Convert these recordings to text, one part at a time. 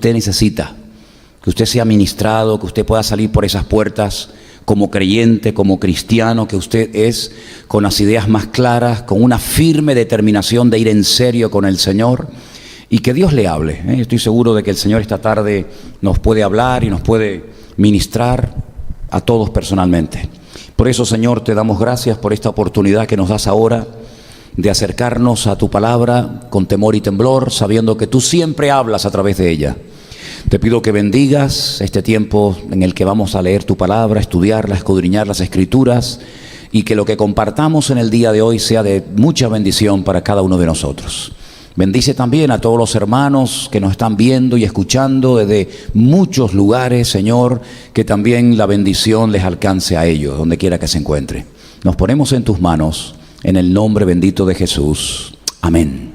usted necesita, que usted sea ministrado, que usted pueda salir por esas puertas como creyente, como cristiano, que usted es con las ideas más claras, con una firme determinación de ir en serio con el Señor y que Dios le hable. Estoy seguro de que el Señor esta tarde nos puede hablar y nos puede ministrar a todos personalmente. Por eso, Señor, te damos gracias por esta oportunidad que nos das ahora de acercarnos a tu palabra con temor y temblor, sabiendo que tú siempre hablas a través de ella. Te pido que bendigas este tiempo en el que vamos a leer tu palabra, estudiarla, escudriñar las Escrituras, y que lo que compartamos en el día de hoy sea de mucha bendición para cada uno de nosotros. Bendice también a todos los hermanos que nos están viendo y escuchando desde muchos lugares, Señor, que también la bendición les alcance a ellos, donde quiera que se encuentren. Nos ponemos en tus manos, en el nombre bendito de Jesús. Amén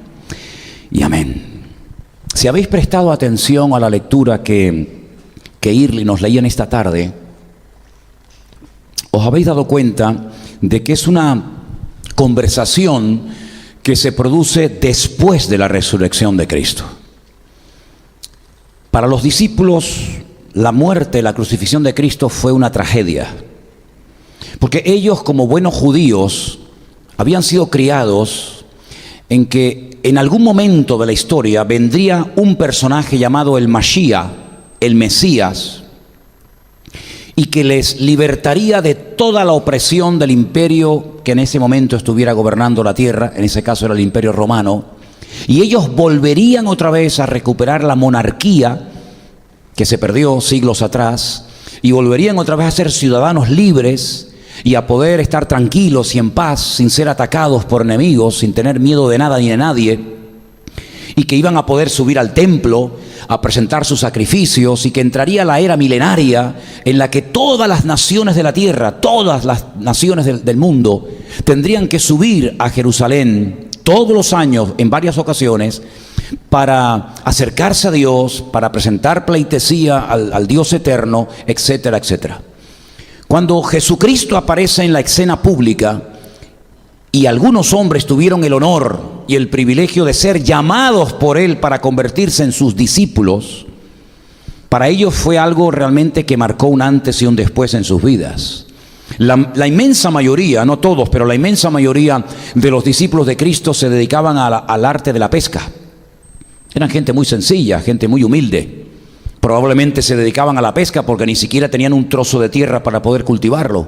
y amén. Si habéis prestado atención a la lectura que Irly nos leía en esta tarde, os habéis dado cuenta de que es una conversación que se produce después de la resurrección de Cristo. Para los discípulos, la muerte, la crucifixión de Cristo fue una tragedia, porque ellos, como buenos judíos, habían sido criados en que en algún momento de la historia vendría un personaje llamado el Mashiach, el Mesías, y que les libertaría de toda la opresión del imperio que en ese momento estuviera gobernando la tierra, en ese caso era el Imperio Romano, y ellos volverían otra vez a recuperar la monarquía que se perdió siglos atrás, y volverían otra vez a ser ciudadanos libres y a poder estar tranquilos y en paz, sin ser atacados por enemigos, sin tener miedo de nada ni de nadie, y que iban a poder subir al templo a presentar sus sacrificios, y que entraría la era milenaria en la que todas las naciones de la tierra, todas las naciones del mundo, tendrían que subir a Jerusalén todos los años, en varias ocasiones, para acercarse a Dios, para presentar pleitesía al Dios eterno, etcétera, etcétera. Cuando Jesucristo aparece en la escena pública y algunos hombres tuvieron el honor y el privilegio de ser llamados por Él para convertirse en sus discípulos, para ellos fue algo realmente que marcó un antes y un después en sus vidas. La inmensa mayoría, no todos, pero la inmensa mayoría de los discípulos de Cristo se dedicaban al arte de la pesca. Eran gente muy sencilla, gente muy humilde. Probablemente se dedicaban a la pesca porque ni siquiera tenían un trozo de tierra para poder cultivarlo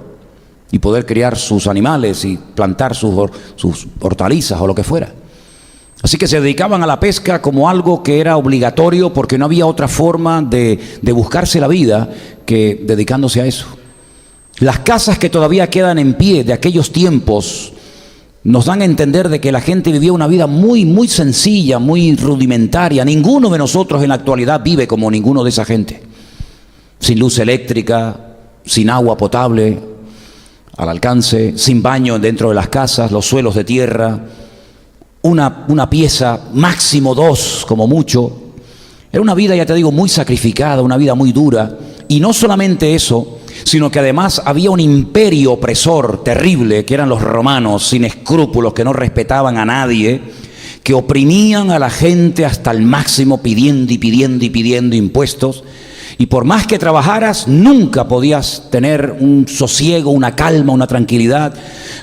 y poder criar sus animales y plantar sus hortalizas o lo que fuera. Así que se dedicaban a la pesca como algo que era obligatorio porque no había otra forma de buscarse la vida que dedicándose a eso. Las casas que todavía quedan en pie de aquellos tiempos nos dan a entender de que la gente vivía una vida muy, muy sencilla, muy rudimentaria. Ninguno de nosotros en la actualidad vive como ninguno de esa gente. Sin luz eléctrica, sin agua potable al alcance, sin baño dentro de las casas, los suelos de tierra, una pieza, máximo 2 como mucho. Era una vida, ya te digo, muy sacrificada, una vida muy dura. Y no solamente eso, sino que además había un imperio opresor terrible, que eran los romanos, sin escrúpulos, que no respetaban a nadie, que oprimían a la gente hasta el máximo, pidiendo y pidiendo y pidiendo impuestos, y por más que trabajaras, nunca podías tener un sosiego, una calma, una tranquilidad.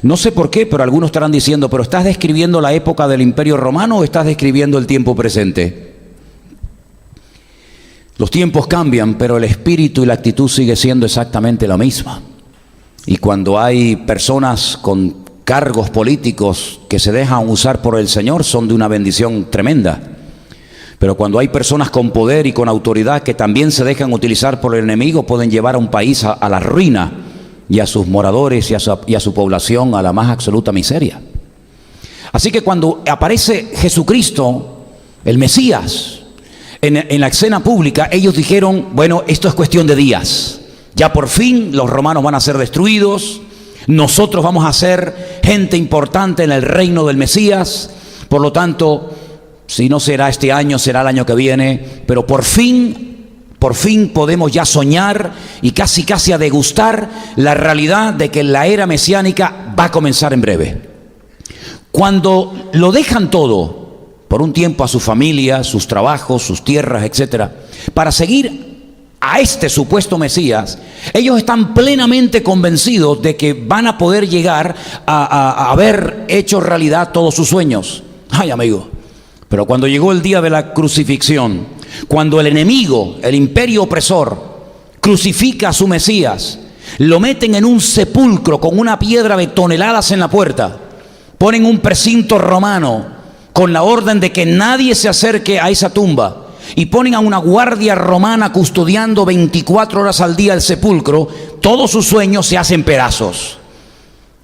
No sé por qué, pero algunos estarán diciendo, ¿pero estás describiendo la época del Imperio Romano o estás describiendo el tiempo presente? Los tiempos cambian, pero el espíritu y la actitud sigue siendo exactamente la misma. Y cuando hay personas con cargos políticos que se dejan usar por el Señor, son de una bendición tremenda. Pero cuando hay personas con poder y con autoridad que también se dejan utilizar por el enemigo, pueden llevar a un país a la ruina y a sus moradores y a su población a la más absoluta miseria. Así que cuando aparece Jesucristo, el Mesías, en la escena pública, ellos dijeron, bueno, esto es cuestión de días. Ya por fin los romanos van a ser destruidos, nosotros vamos a ser gente importante en el reino del Mesías, por lo tanto, si no será este año, será el año que viene, pero por fin podemos ya soñar y casi a degustar la realidad de que la era mesiánica va a comenzar en breve. Cuando lo dejan todo, por un tiempo a su familia, sus trabajos, sus tierras, etcétera, para seguir a este supuesto Mesías, ellos están plenamente convencidos de que van a poder llegar a haber hecho realidad todos sus sueños. Ay, amigo, pero cuando llegó el día de la crucifixión, cuando el enemigo, el imperio opresor, crucifica a su Mesías, lo meten en un sepulcro con una piedra de toneladas en la puerta, ponen un precinto romano con la orden de que nadie se acerque a esa tumba, y ponen a una guardia romana custodiando 24 horas al día el sepulcro, todos sus sueños se hacen pedazos.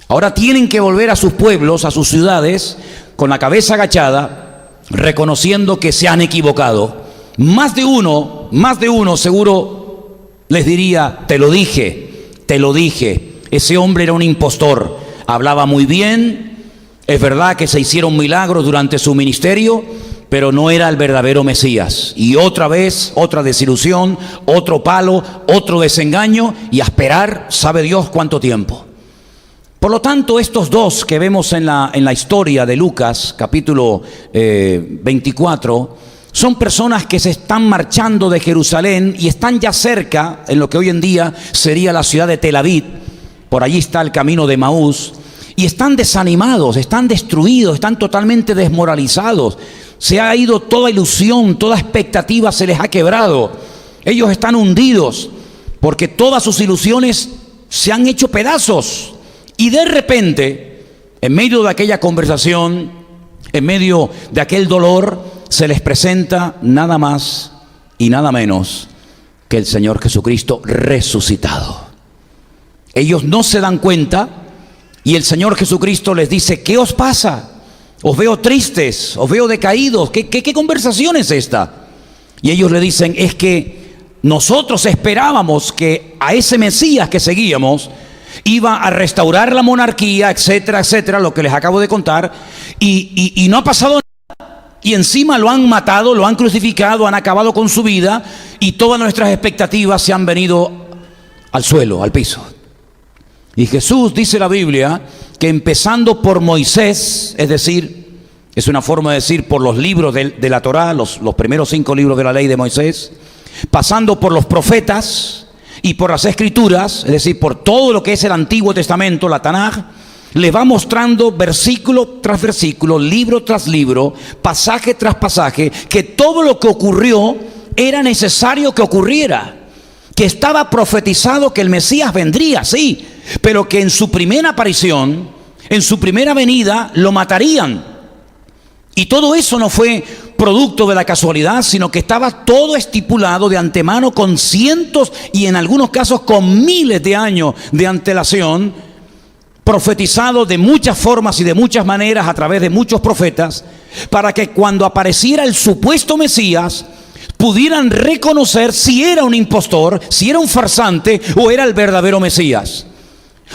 Ahora tienen que volver a sus pueblos, a sus ciudades, con la cabeza agachada, reconociendo que se han equivocado. Más de uno seguro les diría: te lo dije, ese hombre era un impostor, hablaba muy bien, es verdad que se hicieron milagros durante su ministerio, pero no era el verdadero Mesías. Y otra vez, otra desilusión, otro palo, otro desengaño, y a esperar sabe Dios cuánto tiempo. Por lo tanto, estos dos que vemos en la historia de Lucas, capítulo 24, son personas que se están marchando de Jerusalén y están ya cerca, en lo que hoy en día sería la ciudad de Tel Aviv. Por allí está el camino de Emaús, y están desanimados, están destruidos, están totalmente desmoralizados. Se ha ido toda ilusión, toda expectativa se les ha quebrado. Ellos están hundidos porque todas sus ilusiones se han hecho pedazos. Y de repente, en medio de aquella conversación, en medio de aquel dolor, se les presenta nada más y nada menos que el Señor Jesucristo resucitado. Ellos no se dan cuenta y el Señor Jesucristo les dice: ¿qué os pasa? Os veo tristes, os veo decaídos. ¿Qué conversación es esta? Y ellos le dicen: es que nosotros esperábamos que a ese Mesías que seguíamos iba a restaurar la monarquía, etcétera, etcétera, lo que les acabo de contar, y no ha pasado nada. Y encima lo han matado, lo han crucificado, han acabado con su vida, y todas nuestras expectativas se han venido al suelo, al piso. Y Jesús, dice la Biblia, que empezando por Moisés, es decir, es una forma de decir por los libros de la Torá, los primeros 5 libros de la ley de Moisés, pasando por los profetas y por las escrituras, es decir, por todo lo que es el Antiguo Testamento, la Tanaj, le va mostrando versículo tras versículo, libro tras libro, pasaje tras pasaje, que todo lo que ocurrió era necesario que ocurriera, que estaba profetizado que el Mesías vendría, sí, pero que en su primera aparición, en su primera venida, lo matarían. Y todo eso no fue producto de la casualidad, sino que estaba todo estipulado de antemano, con cientos y en algunos casos con miles de años de antelación, profetizado de muchas formas y de muchas maneras a través de muchos profetas, para que cuando apareciera el supuesto Mesías pudieran reconocer si era un impostor, si era un farsante o era el verdadero Mesías.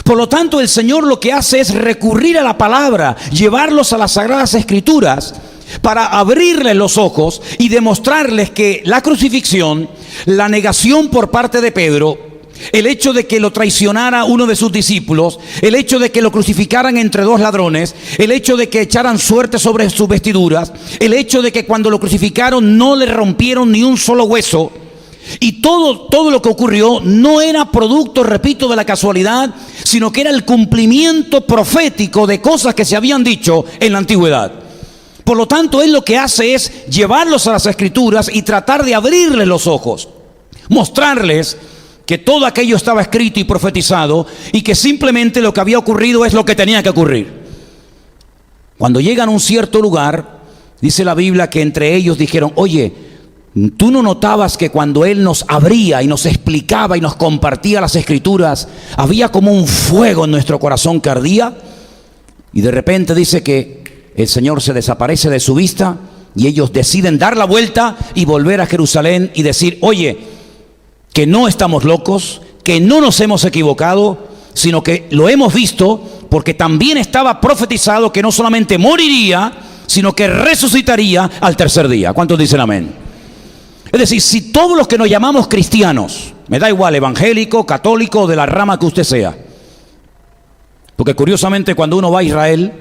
Por lo tanto, el Señor lo que hace es recurrir a la palabra, llevarlos a las Sagradas Escrituras para abrirles los ojos y demostrarles que la crucifixión, la negación por parte de Pedro, el hecho de que lo traicionara uno de sus discípulos, el hecho de que lo crucificaran entre 2 ladrones, el hecho de que echaran suerte sobre sus vestiduras, el hecho de que cuando lo crucificaron no le rompieron ni un solo hueso, y todo lo que ocurrió no era producto, repito, de la casualidad, sino que era el cumplimiento profético de cosas que se habían dicho en la antigüedad. Por lo tanto, Él lo que hace es llevarlos a las Escrituras y tratar de abrirles los ojos, mostrarles que todo aquello estaba escrito y profetizado, y que simplemente lo que había ocurrido es lo que tenía que ocurrir. Cuando llegan a un cierto lugar, dice la Biblia que entre ellos dijeron: oye, ¿tú no notabas que cuando Él nos abría y nos explicaba y nos compartía las Escrituras, había como un fuego en nuestro corazón que ardía? Y de repente dice que el Señor se desaparece de su vista y ellos deciden dar la vuelta y volver a Jerusalén y decir: oye, que no estamos locos, que no nos hemos equivocado, sino que lo hemos visto, porque también estaba profetizado que no solamente moriría, sino que resucitaría al tercer día. ¿Cuántos dicen amén? Es decir, si todos los que nos llamamos cristianos, me da igual, evangélico, católico o de la rama que usted sea, porque curiosamente cuando uno va a Israel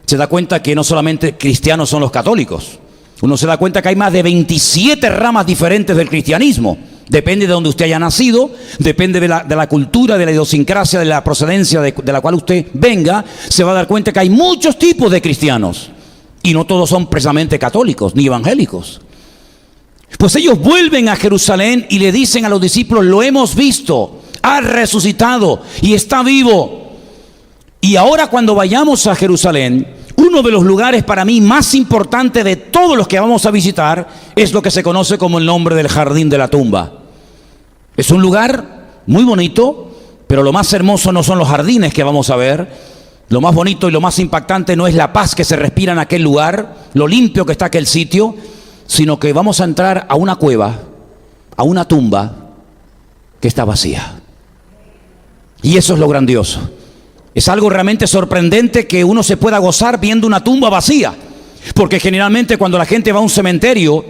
se da cuenta que no solamente cristianos son los católicos, Uno se da cuenta que hay más de 27 ramas diferentes del cristianismo. Depende de donde usted haya nacido, depende de la cultura, de la idiosincrasia, de la procedencia de la cual usted venga, se va a dar cuenta que hay muchos tipos de cristianos. Y no todos son precisamente católicos ni evangélicos. Pues ellos vuelven a Jerusalén y le dicen a los discípulos: lo hemos visto, ha resucitado y está vivo. Y ahora cuando vayamos a Jerusalén, uno de los lugares para mí más importantes de todos los que vamos a visitar es lo que se conoce como el nombre del Jardín de la Tumba. Es un lugar muy bonito, pero lo más hermoso no son los jardines que vamos a ver. Lo más bonito y lo más impactante no es la paz que se respira en aquel lugar, lo limpio que está aquel sitio, sino que vamos a entrar a una cueva, a una tumba que está vacía. Y eso es lo grandioso. Es algo realmente sorprendente que uno se pueda gozar viendo una tumba vacía. Porque generalmente cuando la gente va a un cementerio,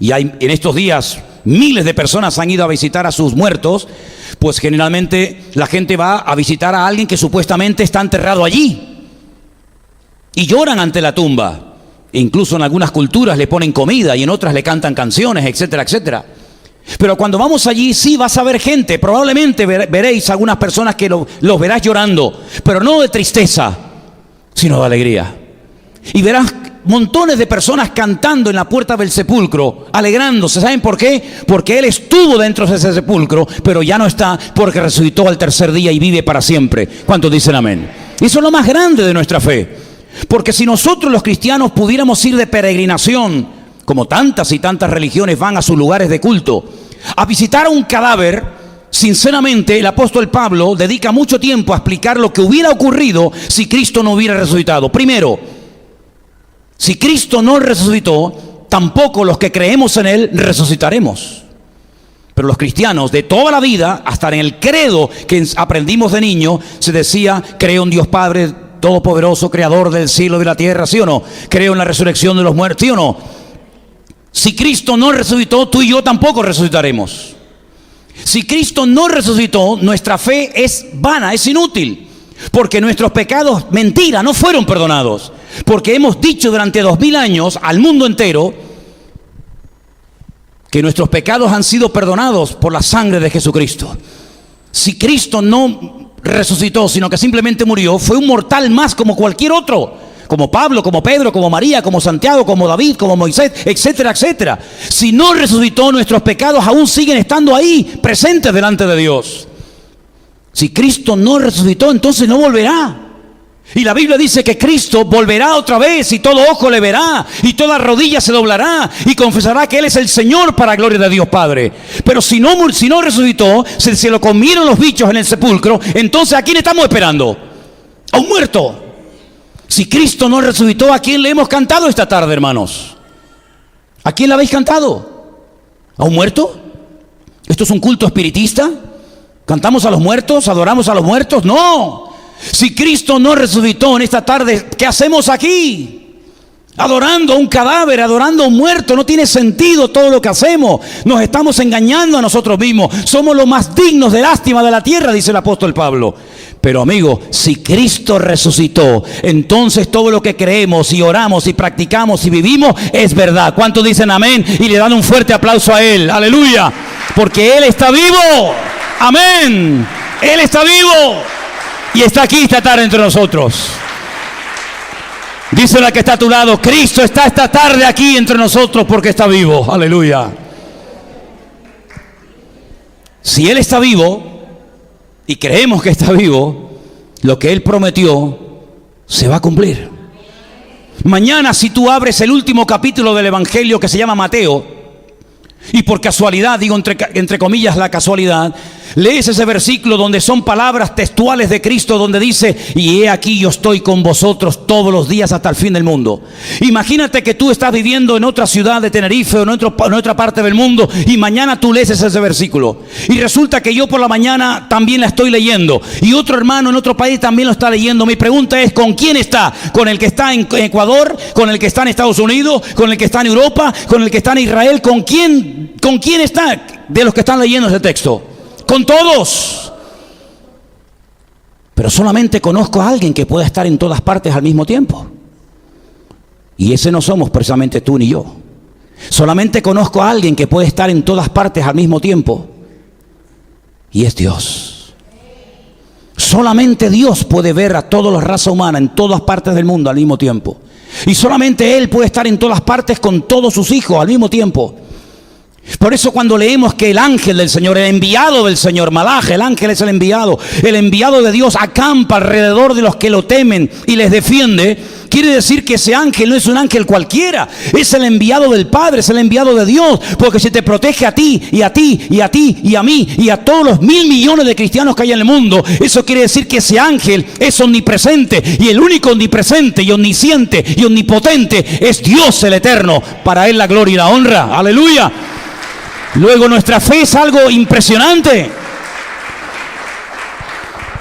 y hay en estos días miles de personas han ido a visitar a sus muertos, pues generalmente la gente va a visitar a alguien que supuestamente está enterrado allí. Y lloran ante la tumba. Incluso en algunas culturas le ponen comida y en otras le cantan canciones, etcétera, etcétera. Pero cuando vamos allí sí vas a ver gente, probablemente veréis algunas personas que los verás llorando, pero no de tristeza, sino de alegría. Y verás montones de personas cantando en la puerta del sepulcro, alegrándose. ¿Saben por qué? Porque Él estuvo dentro de ese sepulcro, pero ya no está, porque resucitó al tercer día y vive para siempre. ¿Cuántos dicen amén? Y eso es lo más grande de nuestra fe. Porque si nosotros los cristianos pudiéramos ir de peregrinación, como tantas y tantas religiones van a sus lugares de culto, a visitar a un cadáver, sinceramente el apóstol Pablo dedica mucho tiempo a explicar lo que hubiera ocurrido si Cristo no hubiera resucitado. Primero, si Cristo no resucitó, tampoco los que creemos en Él resucitaremos. Pero los cristianos de toda la vida, hasta en el credo que aprendimos de niño, se decía: creo en Dios Padre Todopoderoso, Creador del cielo y de la tierra, ¿sí o no? Creo en la resurrección de los muertos, ¿sí o no? Si Cristo no resucitó, tú y yo tampoco resucitaremos. Si Cristo no resucitó, nuestra fe es vana, es inútil. Porque nuestros pecados, mentira, no fueron perdonados. Porque hemos dicho durante 2000 años al mundo entero que nuestros pecados han sido perdonados por la sangre de Jesucristo. Si Cristo no resucitó, sino que simplemente murió, fue un mortal más como cualquier otro. Como Pablo, como Pedro, como María, como Santiago, como David, como Moisés, etcétera, etcétera. Si no resucitó, nuestros pecados aún siguen estando ahí, presentes delante de Dios. Si Cristo no resucitó, entonces no volverá. Y la Biblia dice que Cristo volverá otra vez y todo ojo le verá y toda rodilla se doblará y confesará que Él es el Señor para gloria de Dios Padre. Pero si no resucitó, se lo comieron los bichos en el sepulcro, entonces ¿a quién estamos esperando? A un muerto. Si Cristo no resucitó, ¿a quién le hemos cantado esta tarde, hermanos? ¿A quién le habéis cantado? ¿A un muerto? ¿Esto es un culto espiritista? ¿Cantamos a los muertos? ¿Adoramos a los muertos? ¡No! Si Cristo no resucitó en esta tarde, ¿qué hacemos aquí? Adorando a un cadáver, adorando a un muerto. No tiene sentido todo lo que hacemos. Nos estamos engañando a nosotros mismos. Somos los más dignos de lástima de la tierra, dice el apóstol Pablo. Pero amigo, si Cristo resucitó, entonces todo lo que creemos y oramos y practicamos y vivimos es verdad. ¿Cuántos dicen amén? Y le dan un fuerte aplauso a Él. ¡Aleluya! Porque Él está vivo. ¡Amén! Él está vivo. Y está aquí esta tarde entre nosotros. Dice la que está a tu lado: Cristo está esta tarde aquí entre nosotros porque está vivo. Aleluya. Si Él está vivo y creemos que está vivo, lo que Él prometió se va a cumplir. Mañana, si tú abres el último capítulo del Evangelio que se llama Mateo, y por casualidad, digo entre comillas la casualidad, lees ese versículo donde son palabras textuales de Cristo, donde dice: y he aquí yo estoy con vosotros todos los días hasta el fin del mundo. Imagínate que tú estás viviendo en otra ciudad de Tenerife o en otra parte del mundo, y mañana tú lees ese versículo, y resulta que yo por la mañana también la estoy leyendo, y otro hermano en otro país también lo está leyendo. Mi pregunta es: ¿con quién está? ¿Con el que está en Ecuador? ¿Con el que está en Estados Unidos? ¿Con el que está en Europa? ¿Con el que está en Israel? ¿Con quién está de los que están leyendo ese texto? Con todos. Pero solamente conozco a alguien que pueda estar en todas partes al mismo tiempo. Y ese no somos precisamente tú ni yo. Solamente conozco a alguien que puede estar en todas partes al mismo tiempo. Y es Dios. Solamente Dios puede ver a toda la raza humana en todas partes del mundo al mismo tiempo. Y solamente Él puede estar en todas partes con todos sus hijos al mismo tiempo. Por eso cuando leemos que el ángel del Señor, el enviado del Señor, Malaj, el ángel es el enviado de Dios, acampa alrededor de los que lo temen y les defiende, quiere decir que ese ángel no es un ángel cualquiera, es el enviado del Padre, es el enviado de Dios, porque si te protege a ti, y a ti, y a ti, y a mí, y a todos los 1.000 millones de cristianos que hay en el mundo, eso quiere decir que ese ángel es omnipresente, y el único omnipresente, y omnisciente, y omnipotente es Dios el Eterno, para Él la gloria y la honra, aleluya. Luego nuestra fe es algo impresionante.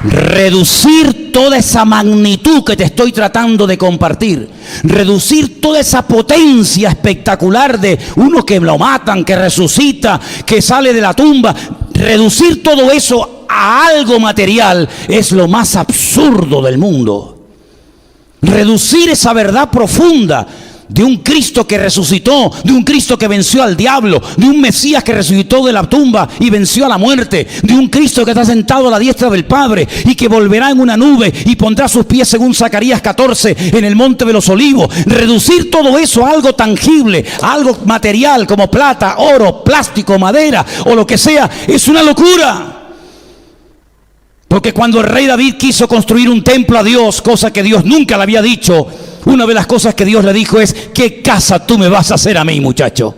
Reducir toda esa magnitud que te estoy tratando de compartir, reducir toda esa potencia espectacular de uno que lo matan, que resucita, que sale de la tumba, reducir todo eso a algo material es lo más absurdo del mundo. Reducir esa verdad profunda de un Cristo que resucitó, de un Cristo que venció al diablo, de un Mesías que resucitó de la tumba y venció a la muerte, de un Cristo que está sentado a la diestra del Padre y que volverá en una nube y pondrá sus pies, según Zacarías 14, en el monte de los olivos. Reducir todo eso a algo tangible, a algo material como plata, oro, plástico, madera o lo que sea, es una locura. Porque cuando el rey David quiso construir un templo a Dios, cosa que Dios nunca le había dicho, una de las cosas que Dios le dijo es: ¿qué casa tú me vas a hacer a mí, muchacho?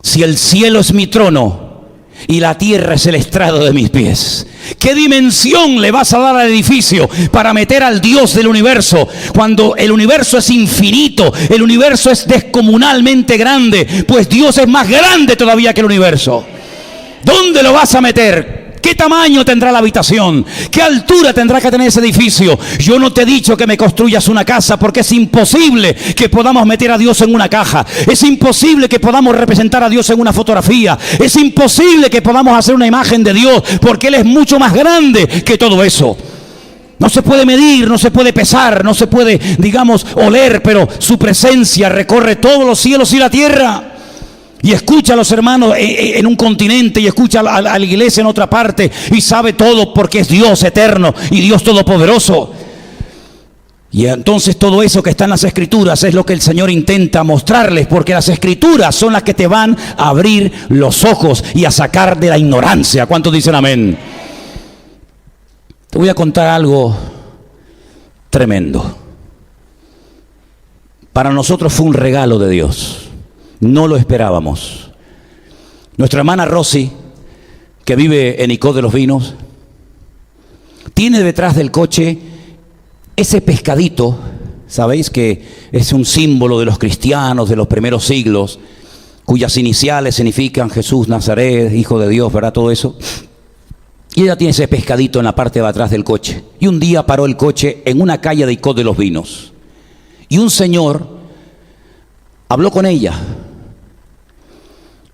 Si el cielo es mi trono y la tierra es el estrado de mis pies, ¿qué dimensión le vas a dar al edificio para meter al Dios del universo? Cuando el universo es infinito, el universo es descomunalmente grande, pues Dios es más grande todavía que el universo. ¿Dónde lo vas a meter? ¿Qué tamaño tendrá la habitación? ¿Qué altura tendrá que tener ese edificio? Yo no te he dicho que me construyas una casa, porque es imposible que podamos meter a Dios en una caja. Es imposible que podamos representar a Dios en una fotografía. Es imposible que podamos hacer una imagen de Dios, porque Él es mucho más grande que todo eso. No se puede medir, no se puede pesar, no se puede, digamos, oler, pero su presencia recorre todos los cielos y la tierra. Y escucha a los hermanos en un continente y escucha a la iglesia en otra parte y sabe todo, porque es Dios eterno y Dios todopoderoso. Y entonces todo eso que está en las Escrituras es lo que el Señor intenta mostrarles, porque las Escrituras son las que te van a abrir los ojos y a sacar de la ignorancia. ¿Cuántos dicen amén? Te voy a contar algo tremendo. Para nosotros fue un regalo de Dios. No lo esperábamos. Nuestra hermana Rosy, que vive en Icod de los Vinos, tiene detrás del coche ese pescadito, sabéis que es un símbolo de los cristianos de los primeros siglos, cuyas iniciales significan Jesús Nazaret, Hijo de Dios, ¿verdad? Todo eso. Y ella tiene ese pescadito en la parte de atrás del coche. Y un día paró el coche en una calle de Icod de los Vinos. Y un señor habló con ella.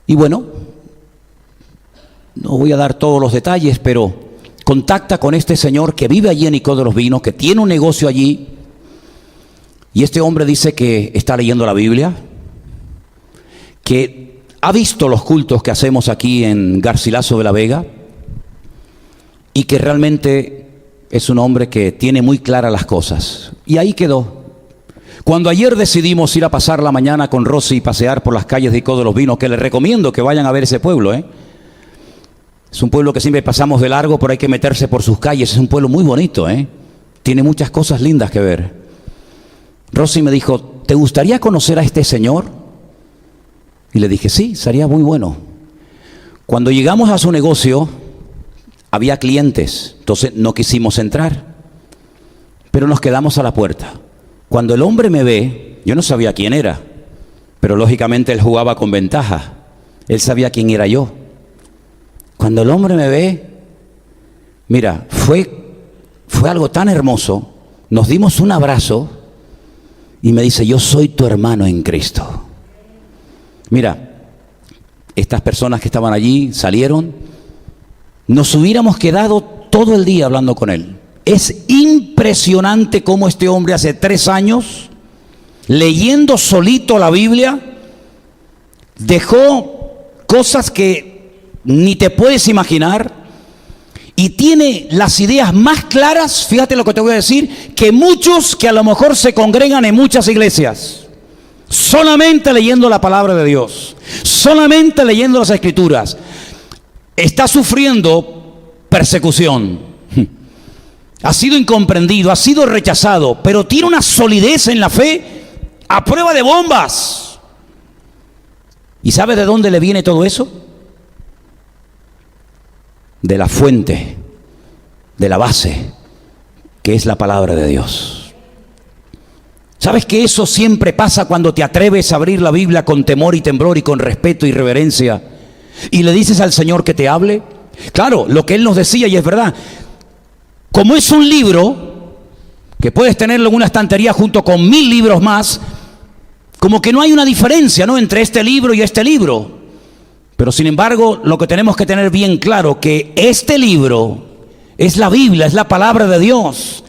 Y bueno, no voy a dar todos los detalles, pero contacta con este señor que vive allí en Icod de los Vinos, que tiene un negocio allí. Y este hombre dice que está leyendo la Biblia, que ha visto los cultos que hacemos aquí en Garcilaso de la Vega, y que realmente es un hombre que tiene muy claras las cosas. Y ahí quedó. Cuando ayer decidimos ir a pasar la mañana con Rosy y pasear por las calles de Icod de los Vinos, que les recomiendo que vayan a ver ese pueblo, es un pueblo que siempre pasamos de largo, pero hay que meterse por sus calles. Es un pueblo muy bonito, tiene muchas cosas lindas que ver. Rosy me dijo: ¿te gustaría conocer a este señor? Y le dije: sí, sería muy bueno. Cuando llegamos a su negocio, había clientes, entonces no quisimos entrar, pero nos quedamos a la puerta. Cuando el hombre me ve, yo no sabía quién era, pero lógicamente él jugaba con ventaja. Él sabía quién era yo. Cuando el hombre me ve, mira, fue algo tan hermoso. Nos dimos un abrazo y me dice: yo soy tu hermano en Cristo. Mira, estas personas que estaban allí salieron. Nos hubiéramos quedado todo el día hablando con él. Es impresionante cómo este hombre hace 3 años leyendo solito la Biblia, dejó cosas que ni te puedes imaginar y tiene las ideas más claras, fíjate lo que te voy a decir, que muchos que a lo mejor se congregan en muchas iglesias, solamente leyendo la palabra de Dios, solamente leyendo las Escrituras. Está sufriendo persecución, ha sido incomprendido, ha sido rechazado, pero tiene una solidez en la fe a prueba de bombas. ¿Y sabe de dónde le viene todo eso? De la fuente, de la base, que es la palabra de Dios. ¿Sabes que eso siempre pasa cuando te atreves a abrir la Biblia con temor y temblor y con respeto y reverencia y le dices al Señor que te hable? Claro, lo que Él nos decía, y es verdad, como es un libro que puedes tenerlo en una estantería junto con 1000 libros más, como que no hay una diferencia, ¿no?, entre este libro y este libro. Pero sin embargo, lo que tenemos que tener bien claro, que este libro es la Biblia, es la palabra de Dios.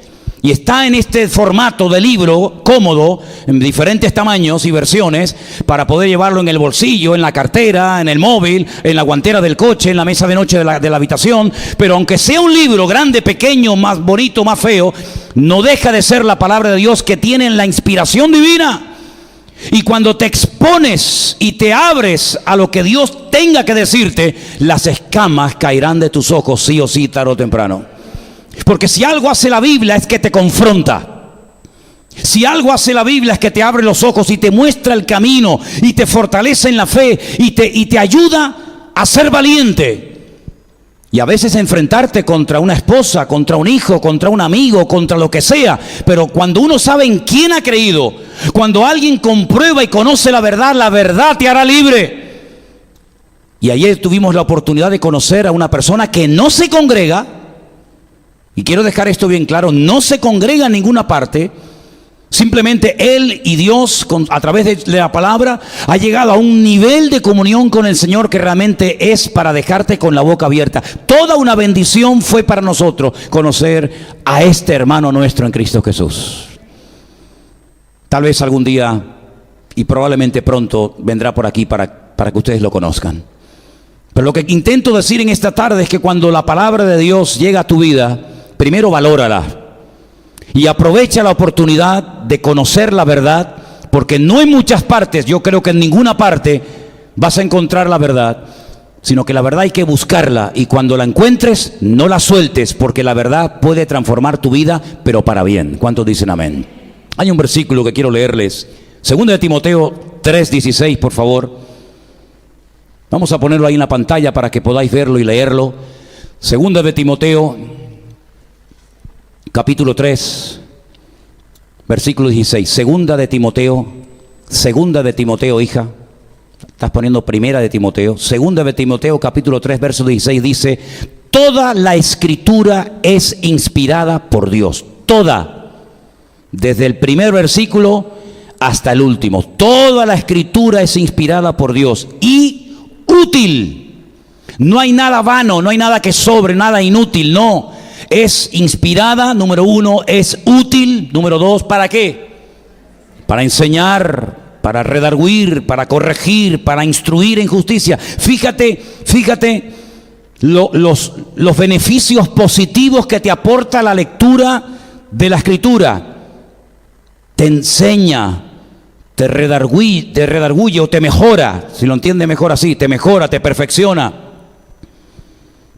Y está en este formato de libro cómodo, en diferentes tamaños y versiones, para poder llevarlo en el bolsillo, en la cartera, en el móvil, en la guantera del coche, en la mesa de noche de la habitación. Pero aunque sea un libro grande, pequeño, más bonito, más feo, no deja de ser la palabra de Dios, que tiene la inspiración divina. Y cuando te expones y te abres a lo que Dios tenga que decirte, las escamas caerán de tus ojos sí o sí, tarde o temprano. Porque si algo hace la Biblia es que te confronta. Si algo hace la Biblia es que te abre los ojos y te muestra el camino y te fortalece en la fe y te ayuda a ser valiente. Y a veces enfrentarte contra una esposa, contra un hijo, contra un amigo, contra lo que sea. Pero cuando uno sabe en quién ha creído, cuando alguien comprueba y conoce la verdad te hará libre. Y ayer tuvimos la oportunidad de conocer a una persona que no se congrega, y quiero dejar esto bien claro, no se congrega en ninguna parte. Simplemente él y Dios, a través de la palabra, ha llegado a un nivel de comunión con el Señor que realmente es para dejarte con la boca abierta. Toda una bendición fue para nosotros conocer a este hermano nuestro en Cristo Jesús. Tal vez algún día, y probablemente pronto, vendrá por aquí para que ustedes lo conozcan. Pero lo que intento decir en esta tarde es que cuando la palabra de Dios llega a tu vida, primero valórala y aprovecha la oportunidad de conocer la verdad, porque no en muchas partes, yo creo que en ninguna parte vas a encontrar la verdad, sino que la verdad hay que buscarla, y cuando la encuentres no la sueltes, porque la verdad puede transformar tu vida, pero para bien. ¿Cuántos dicen amén? Hay un versículo que quiero leerles, 2 de Timoteo 3:16, por favor. Vamos a ponerlo ahí en la pantalla para que podáis verlo y leerlo. 2 de Timoteo, capítulo 3, versículo 16. Segunda de Timoteo, hija. Estás poniendo Primera de Timoteo. 2 de Timoteo, capítulo 3, verso 16, dice: toda la Escritura es inspirada por Dios. Toda. Desde el primer versículo hasta el último. Toda la Escritura es inspirada por Dios y útil. No hay nada vano, no hay nada que sobre, nada inútil, no. Es inspirada, número 1, es útil, número 2, ¿para qué? Para enseñar, para redarguir, para corregir, para instruir en justicia. Fíjate los beneficios positivos que te aporta la lectura de la Escritura. Te enseña, te redarguye o te mejora, si lo entiende mejor así, te mejora, te perfecciona,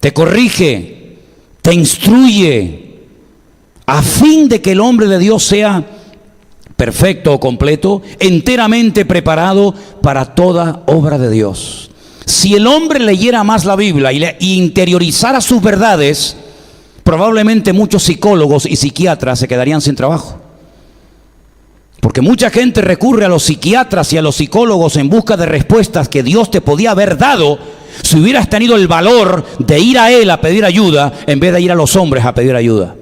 te corrige, te instruye, a fin de que el hombre de Dios sea perfecto o completo, enteramente preparado para toda obra de Dios. Si el hombre leyera más la Biblia y interiorizara sus verdades, probablemente muchos psicólogos y psiquiatras se quedarían sin trabajo. Porque mucha gente recurre a los psiquiatras y a los psicólogos en busca de respuestas que Dios te podía haber dado si hubieras tenido el valor de ir a Él a pedir ayuda en vez de ir a los hombres a pedir ayuda.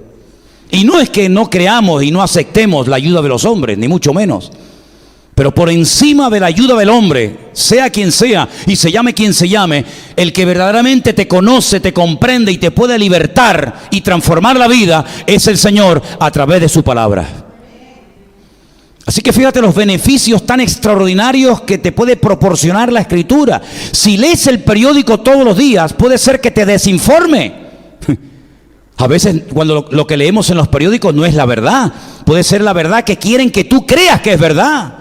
Y no es que no creamos y no aceptemos la ayuda de los hombres, ni mucho menos. Pero por encima de la ayuda del hombre, sea quien sea y se llame quien se llame, el que verdaderamente te conoce, te comprende y te puede libertar y transformar la vida es el Señor a través de su palabra. Así que fíjate los beneficios tan extraordinarios que te puede proporcionar la Escritura. Si lees el periódico todos los días, puede ser que te desinforme. A veces cuando lo que leemos en los periódicos no es la verdad. Puede ser la verdad que quieren que tú creas que es verdad.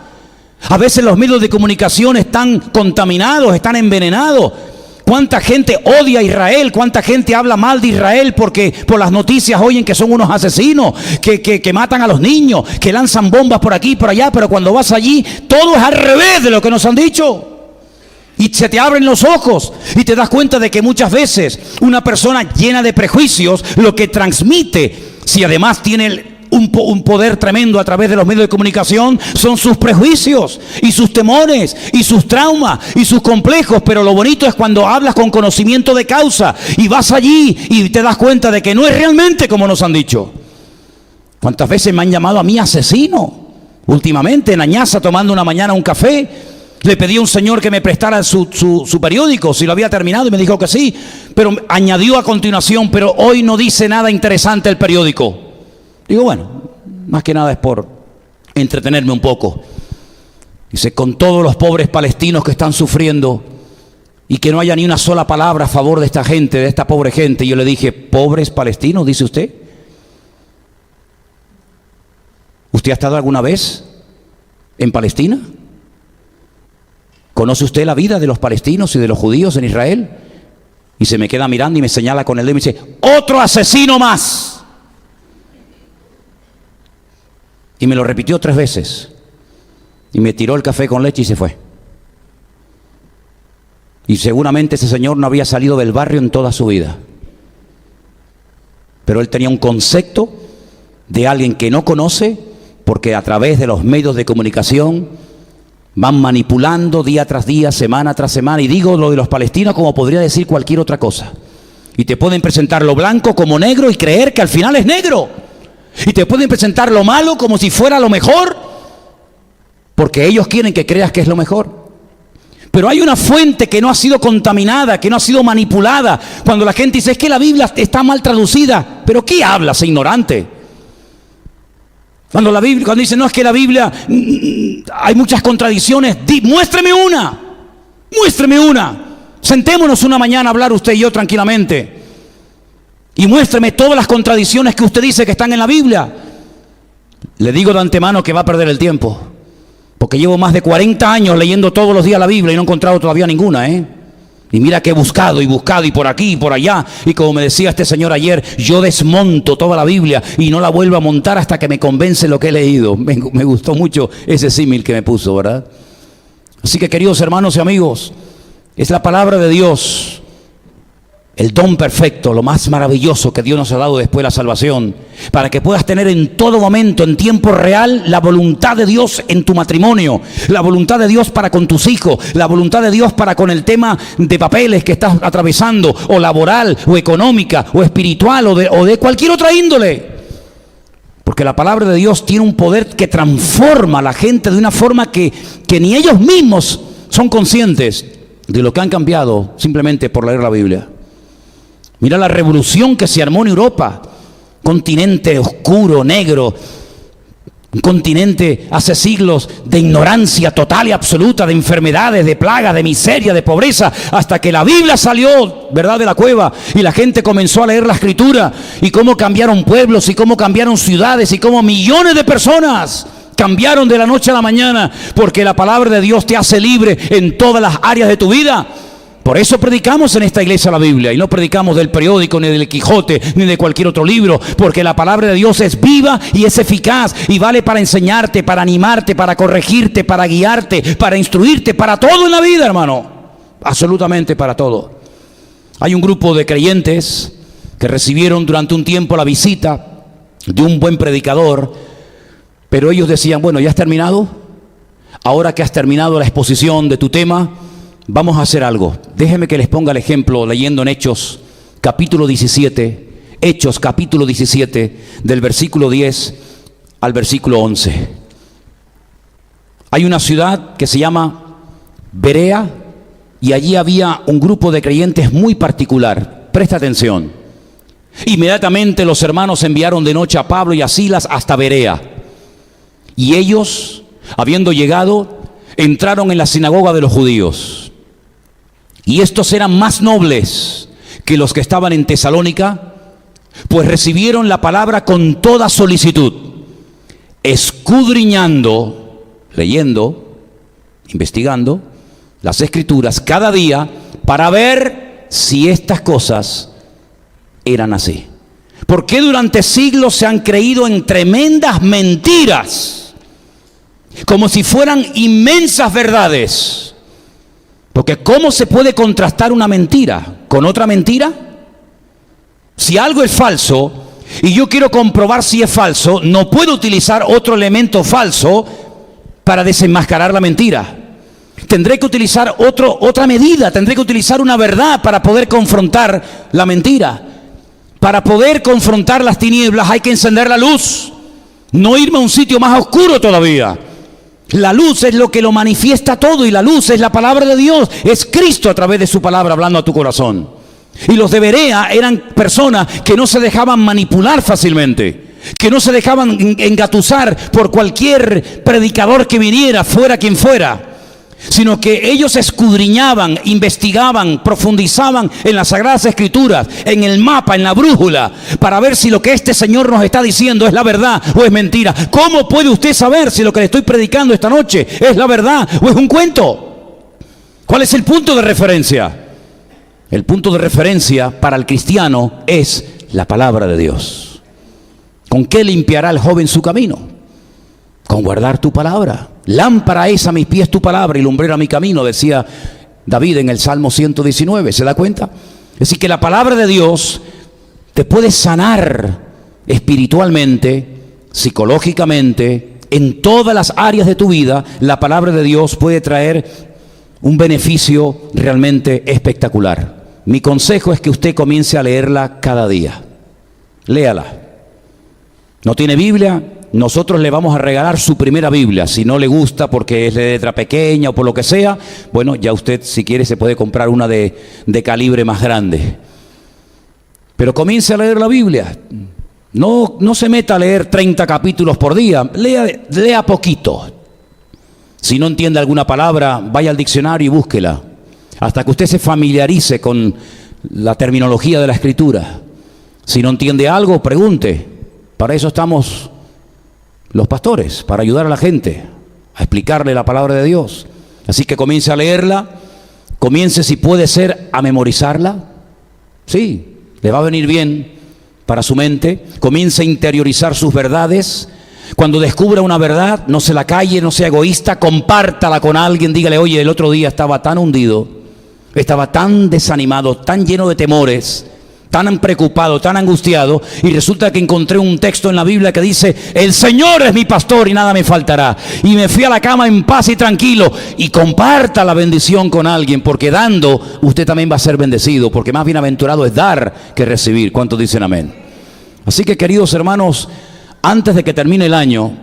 A veces los medios de comunicación están contaminados, están envenenados. ¿Cuánta gente odia a Israel? ¿Cuánta gente habla mal de Israel porque por las noticias oyen que son unos asesinos, que matan a los niños, que lanzan bombas por aquí y por allá? Pero cuando vas allí, todo es al revés de lo que nos han dicho. Y se te abren los ojos y te das cuenta de que muchas veces una persona llena de prejuicios lo que transmite, si además tiene un poder tremendo a través de los medios de comunicación, son sus prejuicios y sus temores y sus traumas y sus complejos. Pero lo bonito es cuando hablas con conocimiento de causa y vas allí y te das cuenta de que no es realmente como nos han dicho. ¿Cuántas veces me han llamado a mí asesino? Últimamente en Añaza, tomando una mañana un café, le pedí a un señor que me prestara su periódico, si lo había terminado, y me dijo que sí, pero añadió a continuación: pero hoy no dice nada interesante el periódico. Digo, bueno, más que nada es por entretenerme un poco. Dice: con todos los pobres palestinos que están sufriendo y que no haya ni una sola palabra a favor de esta gente, de esta pobre gente. Y yo le dije: ¿pobres palestinos, dice usted? ¿Usted ha estado alguna vez en Palestina? ¿Conoce usted la vida de los palestinos y de los judíos en Israel? Y se me queda mirando y me señala con el dedo y me dice: otro asesino más. Y me lo repitió 3 veces. Y me tiró el café con leche y se fue. Y seguramente ese señor no había salido del barrio en toda su vida. Pero él tenía un concepto de alguien que no conoce, porque a través de los medios de comunicación van manipulando día tras día, semana tras semana. Y digo lo de los palestinos como podría decir cualquier otra cosa. Y te pueden presentar lo blanco como negro y creer que al final es negro. Y te pueden presentar lo malo como si fuera lo mejor, porque ellos quieren que creas que es lo mejor. Pero hay una fuente que no ha sido contaminada, que no ha sido manipulada. Cuando la gente dice: es que la Biblia está mal traducida. ¿Pero qué hablas, ignorante? Cuando dice: no, es que la Biblia hay muchas contradicciones, muéstreme una. Muéstreme una. Sentémonos una mañana a hablar usted y yo tranquilamente. Y muéstreme todas las contradicciones que usted dice que están en la Biblia. Le digo de antemano que va a perder el tiempo, porque llevo más de 40 años leyendo todos los días la Biblia y no he encontrado todavía ninguna, Y mira que he buscado y por aquí y por allá. Y como me decía este señor ayer, yo desmonto toda la Biblia y no la vuelvo a montar hasta que me convence lo que he leído. Me gustó mucho ese símil que me puso, ¿verdad? Así que, queridos hermanos y amigos, es la palabra de Dios, el don perfecto, lo más maravilloso que Dios nos ha dado después de la salvación, para que puedas tener en todo momento, en tiempo real, la voluntad de Dios en tu matrimonio, la voluntad de Dios para con tus hijos, la voluntad de Dios para con el tema de papeles que estás atravesando, o laboral, o económica, o espiritual, o de cualquier otra índole. Porque la palabra de Dios tiene un poder que transforma a la gente de una forma que ni ellos mismos son conscientes de lo que han cambiado simplemente por leer la Biblia. Mira la revolución que se armó en Europa, continente oscuro, negro, un continente hace siglos de ignorancia total y absoluta, de enfermedades, de plagas, de miseria, de pobreza, hasta que la Biblia salió, ¿verdad?, de la cueva y la gente comenzó a leer la Escritura, y cómo cambiaron pueblos y cómo cambiaron ciudades y cómo millones de personas cambiaron de la noche a la mañana, porque la palabra de Dios te hace libre en todas las áreas de tu vida. Por eso predicamos en esta iglesia la Biblia y no predicamos del periódico, ni del Quijote, ni de cualquier otro libro, porque la palabra de Dios es viva y es eficaz y vale para enseñarte, para animarte, para corregirte, para guiarte, para instruirte, para todo en la vida, hermano, absolutamente para todo. Hay un grupo de creyentes que recibieron durante un tiempo la visita de un buen predicador, pero ellos decían: bueno, ¿ya has terminado? Ahora que has terminado la exposición de tu tema, vamos a hacer algo. Déjenme que les ponga el ejemplo leyendo en Hechos capítulo 17, Hechos capítulo 17, del versículo 10 al versículo 11. Hay una ciudad que se llama Berea y allí había un grupo de creyentes muy particular. Presta atención. Inmediatamente los hermanos enviaron de noche a Pablo y a Silas hasta Berea. Y ellos, habiendo llegado, entraron en la sinagoga de los judíos. Y estos eran más nobles que los que estaban en Tesalónica, pues recibieron la palabra con toda solicitud, escudriñando, leyendo, investigando las Escrituras cada día para ver si estas cosas eran así. Porque durante siglos se han creído en tremendas mentiras, como si fueran inmensas verdades. Porque ¿cómo se puede contrastar una mentira con otra mentira? Si algo es falso y yo quiero comprobar si es falso, no puedo utilizar otro elemento falso para desenmascarar la mentira. Tendré que utilizar otra medida, tendré que utilizar una verdad para poder confrontar la mentira. Para poder confrontar las tinieblas hay que encender la luz, no irme a un sitio más oscuro todavía. La luz es lo que lo manifiesta todo, y la luz es la palabra de Dios, es Cristo a través de su palabra hablando a tu corazón. Y los de Berea eran personas que no se dejaban manipular fácilmente, que no se dejaban engatusar por cualquier predicador que viniera, fuera quien fuera, sino que ellos escudriñaban, investigaban, profundizaban en las Sagradas Escrituras, en el mapa, en la brújula, para ver si lo que este Señor nos está diciendo es la verdad o es mentira. ¿Cómo puede usted saber si lo que le estoy predicando esta noche es la verdad o es un cuento? ¿Cuál es el punto de referencia? El punto de referencia para el cristiano es la palabra de Dios. ¿Con qué limpiará el joven su camino? Con guardar tu palabra. Lámpara es a mis pies tu palabra y lumbrera mi camino, decía David en el Salmo 119. ¿Se da cuenta? Es decir, que la palabra de Dios te puede sanar espiritualmente, psicológicamente, en todas las áreas de tu vida. La palabra de Dios puede traer un beneficio realmente espectacular. Mi consejo es que usted comience a leerla cada día. Léala. ¿No tiene Biblia? Nosotros le vamos a regalar su primera Biblia. Si no le gusta porque es de letra pequeña o por lo que sea, bueno, ya usted si quiere se puede comprar una de calibre más grande. Pero comience a leer la Biblia. No se meta a leer 30 capítulos por día. Lea poquito. Si no entiende alguna palabra, vaya al diccionario y búsquela, hasta que usted se familiarice con la terminología de la Escritura. Si no entiende algo, pregunte. Para eso estamos los pastores, para ayudar a la gente a explicarle la palabra de Dios. Así que comience a leerla, comience, si puede ser, a memorizarla. Sí, le va a venir bien para su mente. Comience a interiorizar sus verdades. Cuando descubra una verdad, no se la calle, no sea egoísta, compártala con alguien. Dígale: oye, el otro día estaba tan hundido, estaba tan desanimado, tan lleno de temores, tan preocupado, tan angustiado, y resulta que encontré un texto en la Biblia que dice: el Señor es mi pastor y nada me faltará, y me fui a la cama en paz y tranquilo. Y comparta la bendición con alguien, porque dando usted también va a ser bendecido, porque más bienaventurado es dar que recibir. ¿Cuántos dicen amén? Así que, queridos hermanos, antes de que termine el año,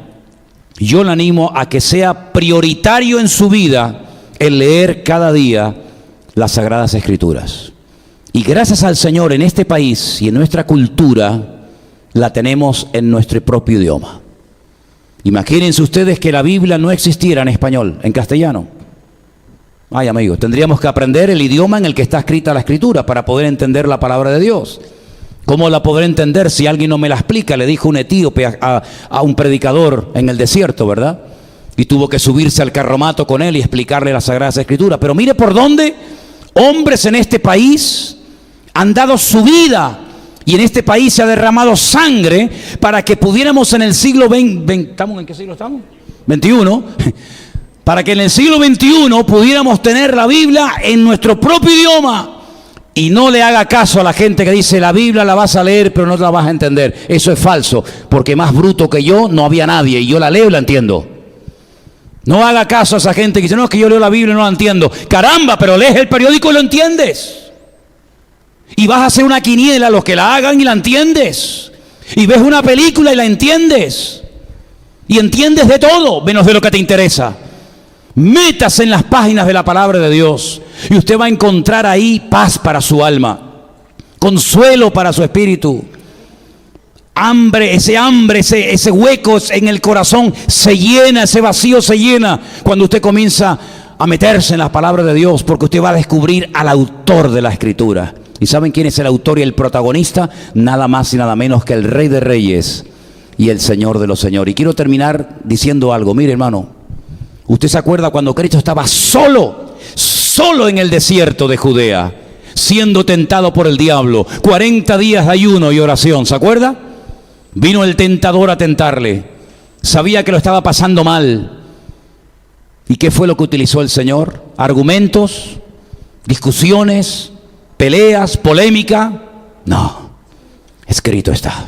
yo le animo a que sea prioritario en su vida el leer cada día las Sagradas Escrituras. Y gracias al Señor, en este país y en nuestra cultura la tenemos en nuestro propio idioma. Imagínense ustedes que la Biblia no existiera en español, en castellano. Ay, amigos, tendríamos que aprender el idioma en el que está escrita la Escritura para poder entender la palabra de Dios. ¿Cómo la podré entender si alguien no me la explica? Le dijo un etíope a un predicador en el desierto, ¿verdad? Y tuvo que subirse al carromato con él y explicarle las Sagradas Escrituras. Pero mire por dónde hombres en este país han dado su vida, y en este país se ha derramado sangre para que pudiéramos en el siglo XX, ¿estamos en qué siglo estamos? 21. Para que en el siglo XXI pudiéramos tener la Biblia en nuestro propio idioma. Y no le haga caso a la gente que dice: la Biblia la vas a leer pero no la vas a entender. Eso es falso, porque más bruto que yo no había nadie, y yo la leo y la entiendo. No haga caso a esa gente que dice: no, es que yo leo la Biblia y no la entiendo. Caramba, pero lees el periódico y lo entiendes. Y vas a hacer una quiniela, los que la hagan, y la entiendes. Y ves una película y la entiendes. Y entiendes de todo, menos de lo que te interesa. Métase en las páginas de la palabra de Dios y usted va a encontrar ahí paz para su alma, consuelo para su espíritu, hambre, ese hueco en el corazón se llena, ese vacío se llena cuando usted comienza a meterse en las palabras de Dios, porque usted va a descubrir al autor de la Escritura. ¿Y saben quién es el autor y el protagonista? Nada más y nada menos que el Rey de Reyes y el Señor de los Señores. Y quiero terminar diciendo algo. Mire, hermano, usted se acuerda cuando Cristo estaba solo en el desierto de Judea, siendo tentado por el diablo, 40 días de ayuno y oración, ¿se acuerda? Vino el tentador a tentarle, sabía que lo estaba pasando mal. ¿Y qué fue lo que utilizó el Señor? Argumentos, discusiones, peleas, polémica. No, escrito está.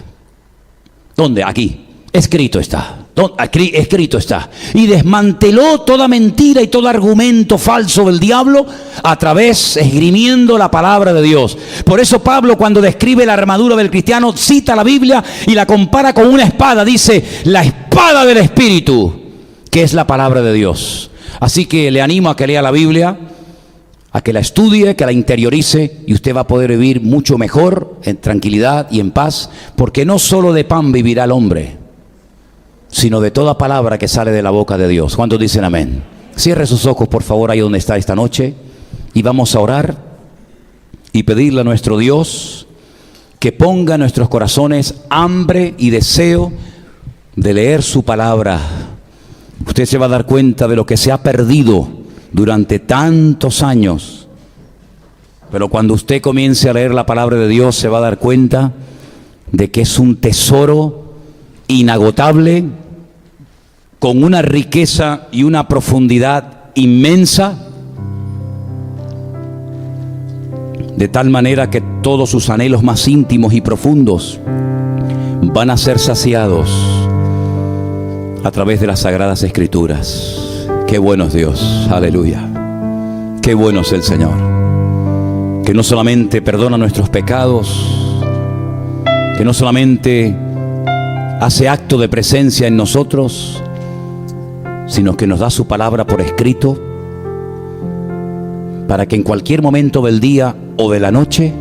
¿Dónde? Aquí. Escrito está. Aquí, escrito está. Y desmanteló toda mentira y todo argumento falso del diablo a través, esgrimiendo la palabra de Dios. Por eso Pablo, cuando describe la armadura del cristiano, cita la Biblia y la compara con una espada. Dice, la espada del Espíritu, que es la palabra de Dios. Así que le animo a que lea la Biblia, a que la estudie, que la interiorice, y usted va a poder vivir mucho mejor, en tranquilidad y en paz, porque no solo de pan vivirá el hombre, sino de toda palabra que sale de la boca de Dios. ¿Cuántos dicen amén? Cierre sus ojos, por favor, ahí donde está esta noche, y vamos a orar y pedirle a nuestro Dios que ponga en nuestros corazones hambre y deseo de leer su palabra. Usted se va a dar cuenta de lo que se ha perdido durante tantos años, pero cuando usted comience a leer la palabra de Dios se va a dar cuenta de que es un tesoro inagotable, con una riqueza y una profundidad inmensa, de tal manera que todos sus anhelos más íntimos y profundos van a ser saciados a través de las Sagradas Escrituras. Qué bueno es Dios, aleluya. Qué bueno es el Señor, que no solamente perdona nuestros pecados, que no solamente hace acto de presencia en nosotros, sino que nos da su palabra por escrito, para que en cualquier momento del día o de la noche,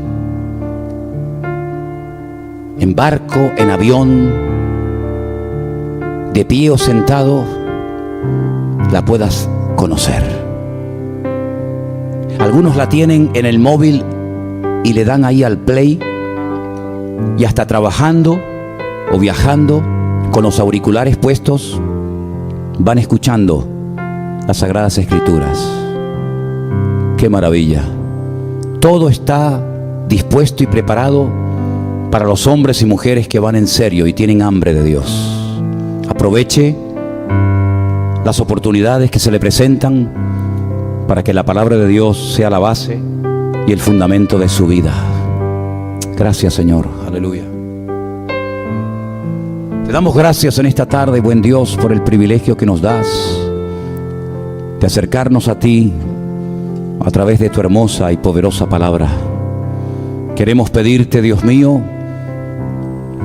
en barco, en avión, de pie o sentado, la puedas conocer. Algunos la tienen en el móvil y le dan ahí al play, y hasta trabajando o viajando con los auriculares puestos van escuchando las Sagradas Escrituras. ¡Qué maravilla! Todo está dispuesto y preparado para los hombres y mujeres que van en serio y tienen hambre de Dios. Aproveche las oportunidades que se le presentan para que la palabra de Dios sea la base y el fundamento de su vida. Gracias, Señor. Aleluya. Te damos gracias en esta tarde, buen Dios, por el privilegio que nos das de acercarnos a ti a través de tu hermosa y poderosa palabra. Queremos pedirte, Dios mío,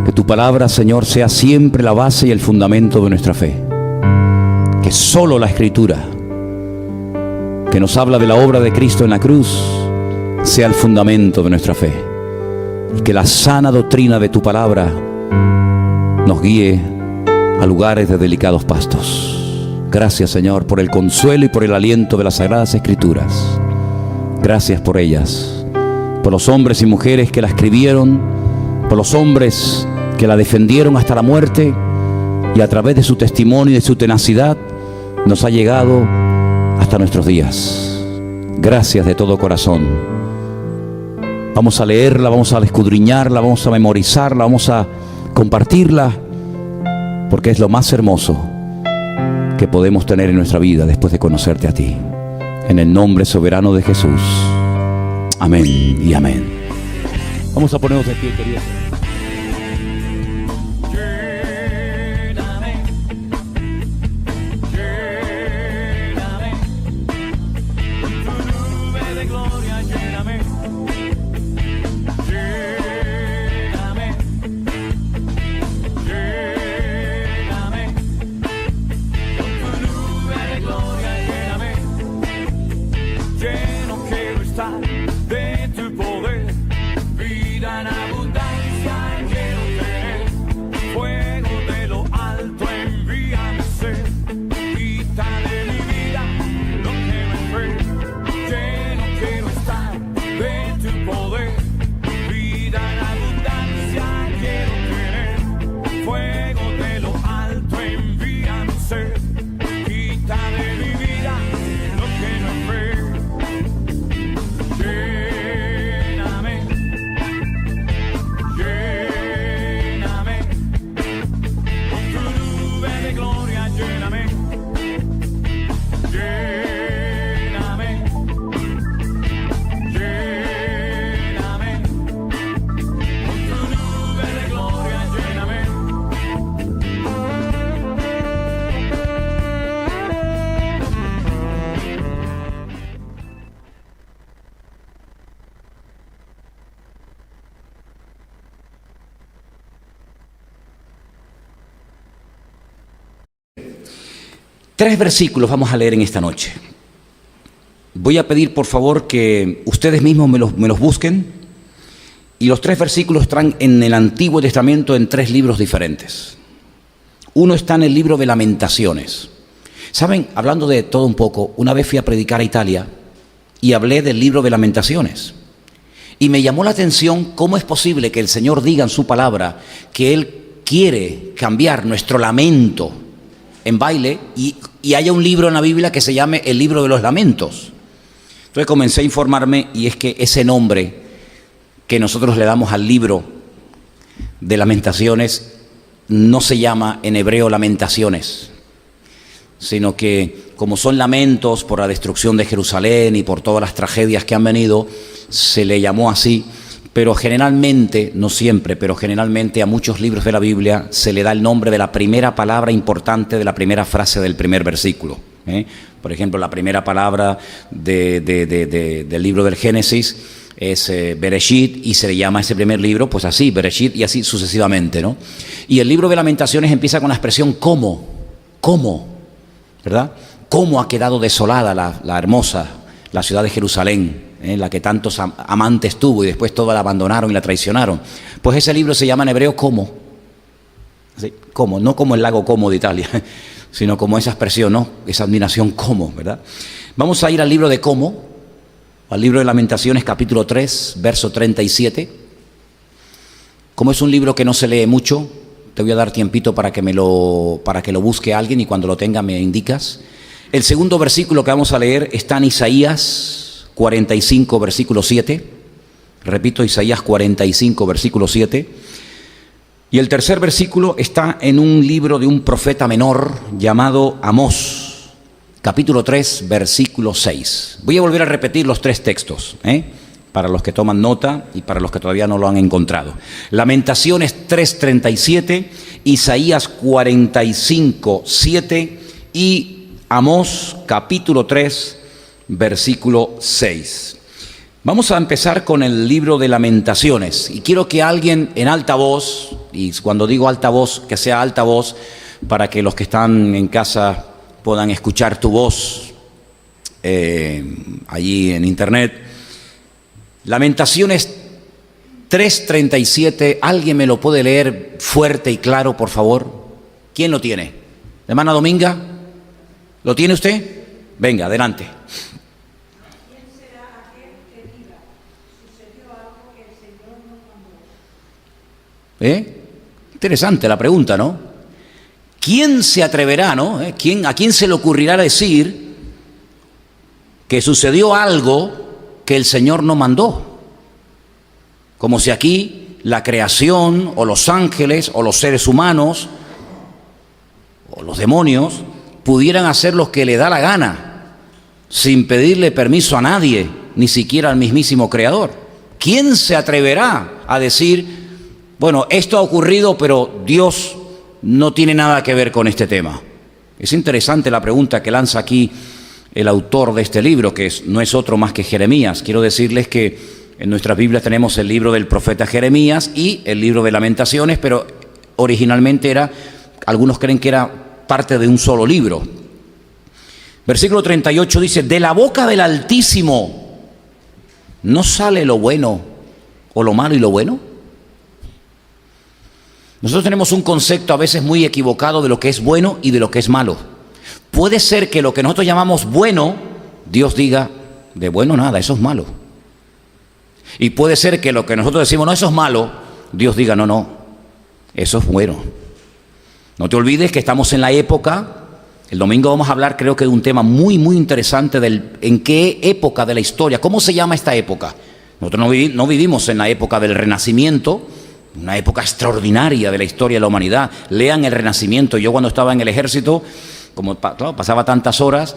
que tu palabra, Señor, sea siempre la base y el fundamento de nuestra fe. Que solo la Escritura, que nos habla de la obra de Cristo en la cruz, sea el fundamento de nuestra fe. Y que la sana doctrina de tu palabra nos guíe a lugares de delicados pastos. Gracias, Señor, por el consuelo y por el aliento de las Sagradas Escrituras. Gracias por ellas, por los hombres y mujeres que la escribieron, por los hombres que la defendieron hasta la muerte, y a través de su testimonio y de su tenacidad nos ha llegado hasta nuestros días. Gracias de todo corazón. Vamos a leerla, vamos a escudriñarla, vamos a memorizarla, vamos a compartirla, porque es lo más hermoso que podemos tener en nuestra vida después de conocerte a ti. En el nombre soberano de Jesús. Amén y amén. Vamos a ponernos de pie, queridos. De tu poder, vida en abundancia. 3 versículos vamos a leer en esta noche. Voy a pedir por favor que ustedes mismos me los busquen. Y los 3 versículos están en el Antiguo Testamento en 3 libros diferentes. Uno está en el libro de Lamentaciones. ¿Saben? Hablando de todo un poco, una vez fui a predicar a Italia y hablé del libro de Lamentaciones. Y me llamó la atención cómo es posible que el Señor diga en su palabra que Él quiere cambiar nuestro lamento en baile y haya un libro en la Biblia que se llame el libro de los lamentos. Entonces comencé a informarme y es que ese nombre que nosotros le damos al libro de Lamentaciones no se llama en hebreo Lamentaciones, sino que como son lamentos por la destrucción de Jerusalén y por todas las tragedias que han venido, se le llamó así, pero generalmente, no siempre, pero generalmente a muchos libros de la Biblia se le da el nombre de la primera palabra importante de la primera frase del primer versículo. Por ejemplo, la primera palabra del libro del Génesis es Bereshit, y se le llama a ese primer libro pues así, Bereshit, y así sucesivamente, ¿no? Y el libro de Lamentaciones empieza con la expresión ¿cómo? ¿Verdad? ¿Cómo ha quedado desolada la hermosa, la ciudad de Jerusalén, la que tantos amantes tuvo y después toda la abandonaron y la traicionaron? Pues ese libro se llama en hebreo ¿cómo? ¿Sí? ¿Cómo? No como el lago Como de Italia, sino como esa expresión, ¿no? Esa admiración ¿cómo? ¿Verdad? Vamos a ir al libro de ¿cómo? Al libro de Lamentaciones, capítulo 3, verso 37. Como es un libro que no se lee mucho, te voy a dar tiempito para que lo busque alguien y cuando lo tenga me indicas. El segundo versículo que vamos a leer está en Isaías 45, versículo 7. Repito, Isaías 45, versículo 7. Y el tercer versículo está en un libro de un profeta menor llamado Amós, capítulo 3, versículo 6. Voy a volver a repetir los 3 textos, para los que toman nota y para los que todavía no lo han encontrado. Lamentaciones 3:37, Isaías 45, 7 y Amós, capítulo 3, versículo 6. Vamos a empezar con el libro de Lamentaciones y quiero que alguien en alta voz, y cuando digo alta voz, que sea alta voz para que los que están en casa puedan escuchar tu voz allí en internet. Lamentaciones 3:37, ¿alguien me lo puede leer fuerte y claro, por favor? ¿Quién lo tiene? ¿Hermana Dominga? ¿Lo tiene usted? Venga, adelante. ¿Quién será aquel que diga, sucedió algo que el Señor no mandó? Interesante la pregunta, ¿no? ¿Quién se atreverá, no? ¿A quién se le ocurrirá decir que sucedió algo que el Señor no mandó? Como si aquí la creación o los ángeles o los seres humanos o los demonios pudieran hacer lo que le da la gana sin pedirle permiso a nadie, ni siquiera al mismísimo Creador. ¿Quién se atreverá a decir, bueno, esto ha ocurrido, pero Dios no tiene nada que ver con este tema? Es interesante la pregunta que lanza aquí el autor de este libro, que no es otro más que Jeremías. Quiero decirles que en nuestras Biblias tenemos el libro del profeta Jeremías y el libro de Lamentaciones, pero originalmente algunos creen que era parte de un solo libro. Versículo 38 dice, de la boca del Altísimo no sale lo bueno o lo malo y lo bueno. Nosotros tenemos un concepto a veces muy equivocado de lo que es bueno y de lo que es malo. Puede ser que lo que nosotros llamamos bueno, Dios diga, de bueno nada, eso es malo. Y puede ser que lo que nosotros decimos, no, eso es malo, Dios diga, no, eso es bueno. No te olvides que estamos en la época, el domingo vamos a hablar creo que de un tema muy, muy interesante en qué época de la historia, ¿cómo se llama esta época? Nosotros no vivimos en la época del Renacimiento, una época extraordinaria de la historia de la humanidad. Lean el Renacimiento. Yo cuando estaba en el ejército, como pasaba tantas horas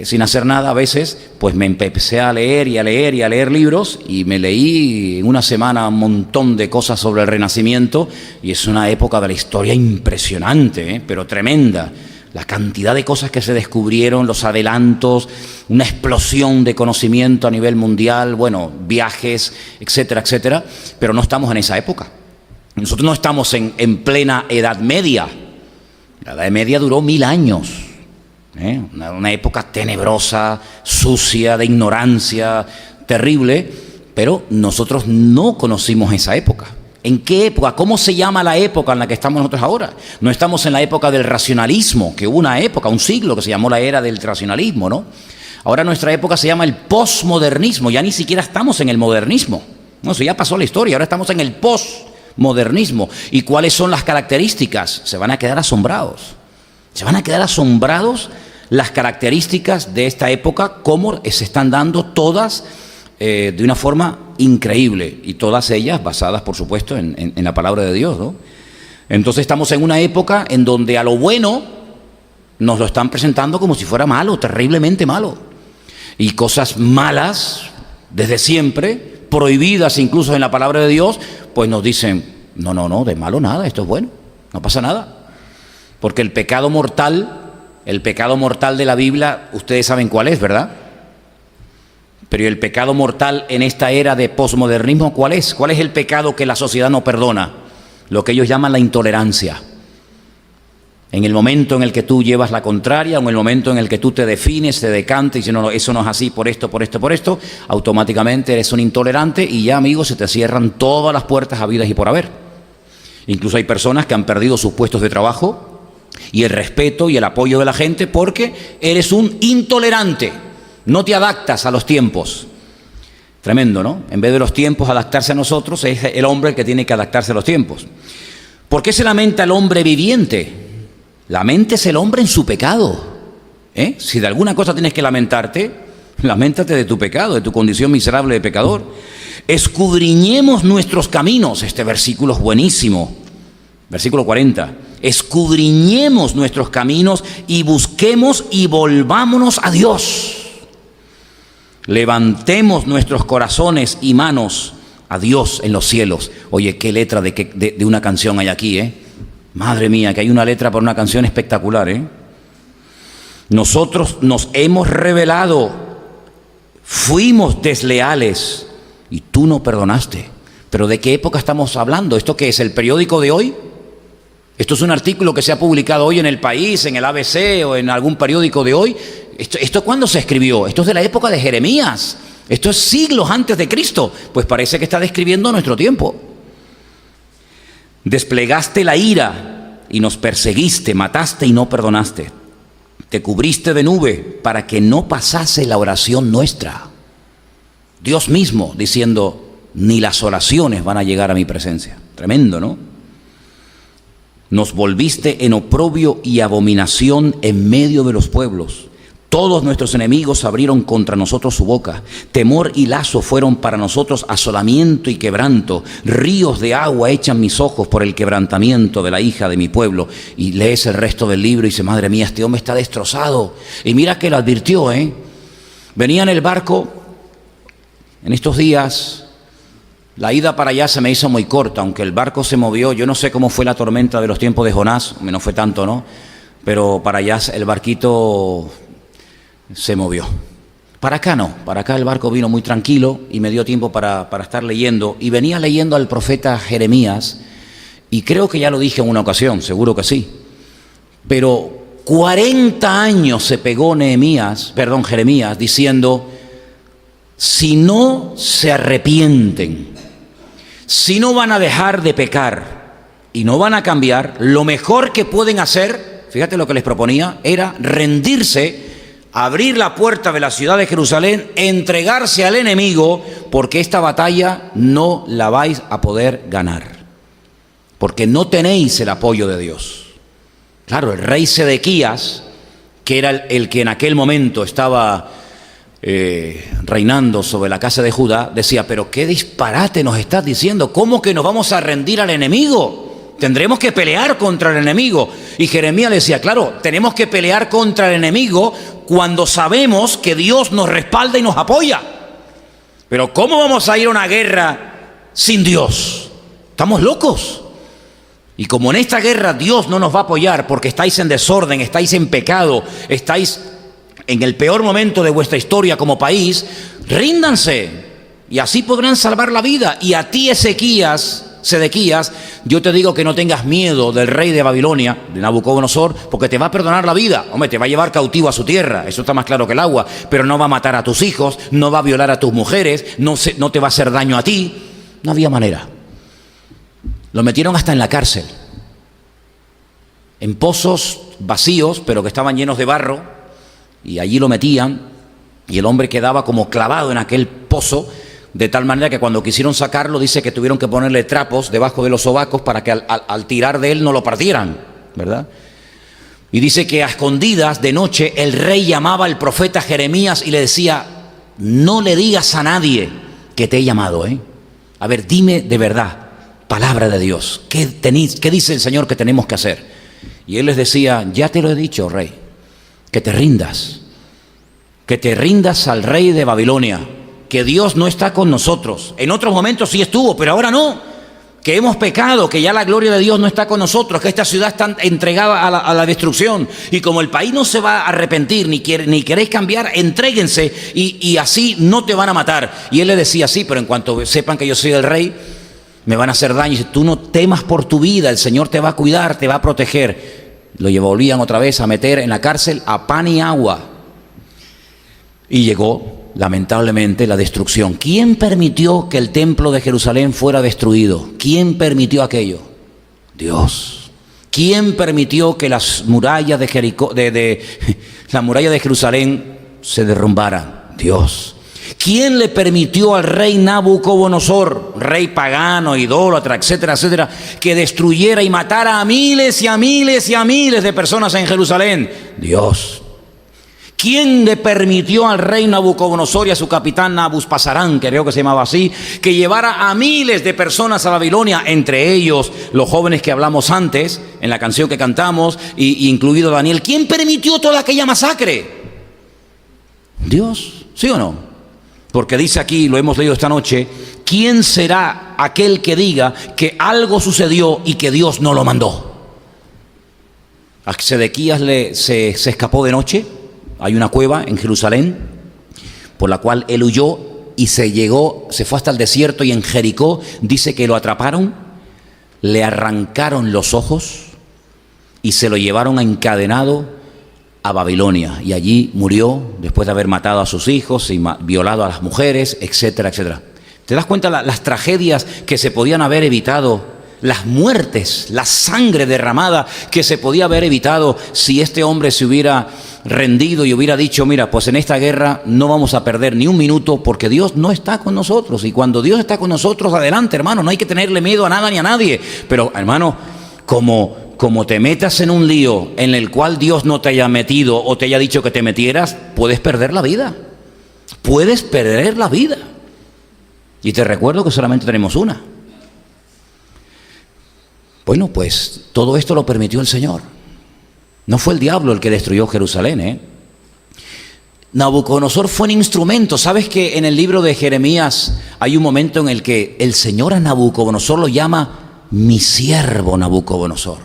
sin hacer nada a veces, pues me empecé a leer y a leer y a leer libros y me leí en una semana un montón de cosas sobre el Renacimiento y es una época de la historia impresionante, pero tremenda. La cantidad de cosas que se descubrieron, los adelantos, una explosión de conocimiento a nivel mundial, bueno, viajes, etcétera, etcétera, pero no estamos en esa época. Nosotros no estamos en plena Edad Media. La Edad Media duró 1000 años. Una época tenebrosa, sucia, de ignorancia, terrible, pero nosotros no conocimos esa época. ¿En qué época? ¿Cómo se llama la época en la que estamos nosotros ahora? No estamos en la época del racionalismo, que hubo una época, un siglo que se llamó la era del racionalismo, ¿no? Ahora nuestra época se llama el posmodernismo, ya ni siquiera estamos en el modernismo. No, eso ya pasó la historia, ahora estamos en el posmodernismo. ¿Y cuáles son las características? Se van a quedar asombrados. Se van a quedar asombrados las características de esta época, cómo se están dando todas de una forma increíble, y todas ellas basadas, por supuesto, en la palabra de Dios, ¿no? Entonces estamos en una época en donde a lo bueno nos lo están presentando como si fuera malo, terriblemente malo. Y cosas malas, desde siempre, prohibidas incluso en la palabra de Dios, pues nos dicen, no, de malo nada, esto es bueno, no pasa nada. Porque el pecado mortal de la Biblia, ustedes saben cuál es, ¿verdad? Pero el pecado mortal en esta era de posmodernismo, ¿cuál es? ¿Cuál es el pecado que la sociedad no perdona? Lo que ellos llaman la intolerancia. En el momento en el que tú llevas la contraria, o en el momento en el que tú te defines, te decantes y dices, no, eso no es así, por esto, automáticamente eres un intolerante y ya, amigos, se te cierran todas las puertas habidas y por haber. Incluso hay personas que han perdido sus puestos de trabajo y el respeto y el apoyo de la gente porque eres un intolerante. No te adaptas a los tiempos. Tremendo, ¿no? En vez de los tiempos adaptarse a nosotros, es el hombre el que tiene que adaptarse a los tiempos. ¿Por qué se lamenta el hombre viviente? Lamentes el hombre en su pecado. Si de alguna cosa tienes que lamentarte, lamentate de tu pecado, de tu condición miserable de pecador. Escudriñemos nuestros caminos. Este versículo es buenísimo. Versículo 40. Escudriñemos nuestros caminos y busquemos y volvámonos a Dios. Levantemos nuestros corazones y manos a Dios en los cielos. Oye, qué letra de una canción hay aquí, Madre mía, que hay una letra para una canción espectacular, Nosotros nos hemos rebelado, fuimos desleales y tú no perdonaste. ¿Pero de qué época estamos hablando? ¿Esto qué es, el periódico de hoy? ¿Esto es un artículo que se ha publicado hoy en El País, en el ABC o en algún periódico de hoy? ¿Esto cuándo se escribió? Esto es de la época de Jeremías. Esto es siglos antes de Cristo. Pues parece que está describiendo nuestro tiempo. Desplegaste la ira y nos perseguiste, mataste y no perdonaste. Te cubriste de nube para que no pasase la oración nuestra. Dios mismo diciendo, ni las oraciones van a llegar a mi presencia. Tremendo, ¿no? Nos volviste en oprobio y abominación en medio de los pueblos. Todos nuestros enemigos abrieron contra nosotros su boca. Temor y lazo fueron para nosotros asolamiento y quebranto. Ríos de agua echan mis ojos por el quebrantamiento de la hija de mi pueblo. Y lees el resto del libro y dice, madre mía, este hombre está destrozado. Y mira que lo advirtió, Venía en el barco en estos días. La ida para allá se me hizo muy corta, aunque el barco se movió. Yo no sé cómo fue la tormenta de los tiempos de Jonás, no fue tanto, ¿no? Pero para allá el barquito se movió. Para acá no, para acá el barco vino muy tranquilo y me dio tiempo para estar leyendo. Y venía leyendo al profeta Jeremías, y creo que ya lo dije en una ocasión, seguro que sí. Pero 40 años se pegó Jeremías, diciendo, si no se arrepienten, si no van a dejar de pecar y no van a cambiar, lo mejor que pueden hacer, fíjate lo que les proponía, era rendirse, abrir la puerta de la ciudad de Jerusalén, entregarse al enemigo, porque esta batalla no la vais a poder ganar, porque no tenéis el apoyo de Dios. Claro, el rey Sedequías, que era el que en aquel momento estaba reinando sobre la casa de Judá, decía, pero qué disparate nos estás diciendo, ¿cómo que nos vamos a rendir al enemigo? Tendremos que pelear contra el enemigo. Y Jeremías le decía, claro, tenemos que pelear contra el enemigo cuando sabemos que Dios nos respalda y nos apoya. Pero ¿cómo vamos a ir a una guerra sin Dios? Estamos locos. Y como en esta guerra Dios no nos va a apoyar porque estáis en desorden, estáis en pecado, estáis en el peor momento de vuestra historia como país, ríndanse y así podrán salvar la vida. Y a ti, Ezequías, Sedequías, yo te digo que no tengas miedo del rey de Babilonia, de Nabucodonosor, porque te va a perdonar la vida. Hombre, te va a llevar cautivo a su tierra, eso está más claro que el agua, pero no va a matar a tus hijos, no va a violar a tus mujeres, no te va a hacer daño a ti. No había manera. Lo metieron hasta en la cárcel, en pozos vacíos, pero que estaban llenos de barro, y allí lo metían, y el hombre quedaba como clavado en aquel pozo, de tal manera que cuando quisieron sacarlo, dice que tuvieron que ponerle trapos debajo de los sobacos para que al tirar de él no lo partieran, ¿verdad? Y dice que a escondidas de noche el rey llamaba al profeta Jeremías y le decía: no le digas a nadie que te he llamado, ¿eh? A ver, dime de verdad, palabra de Dios, ¿qué dice el Señor que tenemos que hacer? Y él les decía: ya te lo he dicho, rey, que te rindas al rey de Babilonia, que Dios no está con nosotros. En otros momentos sí estuvo, pero ahora no, que hemos pecado, que ya la gloria de Dios no está con nosotros, que esta ciudad está entregada a la destrucción, y como el país no se va a arrepentir, ni queréis cambiar, entréguense, y así no te van a matar. Y él le decía: sí, pero en cuanto sepan que yo soy el rey, me van a hacer daño. Y dice: tú no temas por tu vida, el Señor te va a cuidar, te va a proteger. Lo volvían otra vez a meter en la cárcel a pan y agua. Y llegó, lamentablemente, la destrucción. ¿Quién permitió que el templo de Jerusalén fuera destruido? ¿Quién permitió aquello? Dios. ¿Quién permitió que las murallas de Jericó, la muralla de Jerusalén se derrumbaran? Dios. ¿Quién le permitió al rey Nabucodonosor, rey pagano, idólatra, etcétera, etcétera, que destruyera y matara a miles y a miles y a miles de personas en Jerusalén? Dios. ¿Quién le permitió al rey Nabucodonosor y a su capitán Nabuspasarán, creo que se llamaba así, que llevara a miles de personas a Babilonia, entre ellos los jóvenes que hablamos antes, en la canción que cantamos, y incluido Daniel? ¿Quién permitió toda aquella masacre? Dios, ¿sí o no? Porque dice aquí, lo hemos leído esta noche: ¿quién será aquel que diga que algo sucedió y que Dios no lo mandó? A Sedequías se escapó de noche. Hay una cueva en Jerusalén por la cual él huyó y se fue hasta el desierto, y en Jericó dice que lo atraparon, le arrancaron los ojos y se lo llevaron encadenado a Babilonia, y allí murió después de haber matado a sus hijos y violado a las mujeres, etcétera, etcétera. ¿Te das cuenta las tragedias que se podían haber evitado? Las muertes, la sangre derramada que se podía haber evitado si este hombre se hubiera rendido y hubiera dicho: mira, pues en esta guerra no vamos a perder ni un minuto, porque Dios no está con nosotros. Y cuando Dios está con nosotros, adelante, hermano, no hay que tenerle miedo a nada ni a nadie. Pero, hermano, como te metas en un lío en el cual Dios no te haya metido o te haya dicho que te metieras, puedes perder la vida. Puedes perder la vida. Y te recuerdo que solamente tenemos una. Bueno, pues todo esto lo permitió el Señor. No fue el diablo el que destruyó Jerusalén, ¿eh? Nabucodonosor fue un instrumento. ¿Sabes que en el libro de Jeremías hay un momento en el que el Señor a Nabucodonosor lo llama mi siervo Nabucodonosor?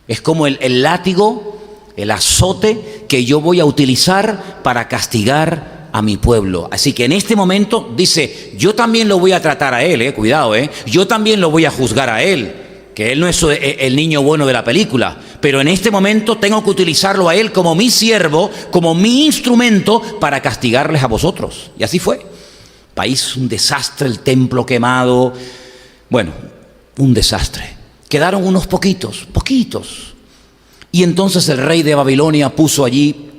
Es como el látigo, el azote que yo voy a utilizar para castigar a mi pueblo. Así que en este momento dice: yo también lo voy a tratar a él, cuidado, yo también lo voy a juzgar a él, que él no es el niño bueno de la película, pero en este momento tengo que utilizarlo a él como mi siervo, como mi instrumento para castigarles a vosotros. Y así fue. País un desastre, el templo quemado, bueno, un desastre. Quedaron unos poquitos. Y entonces el rey de Babilonia puso allí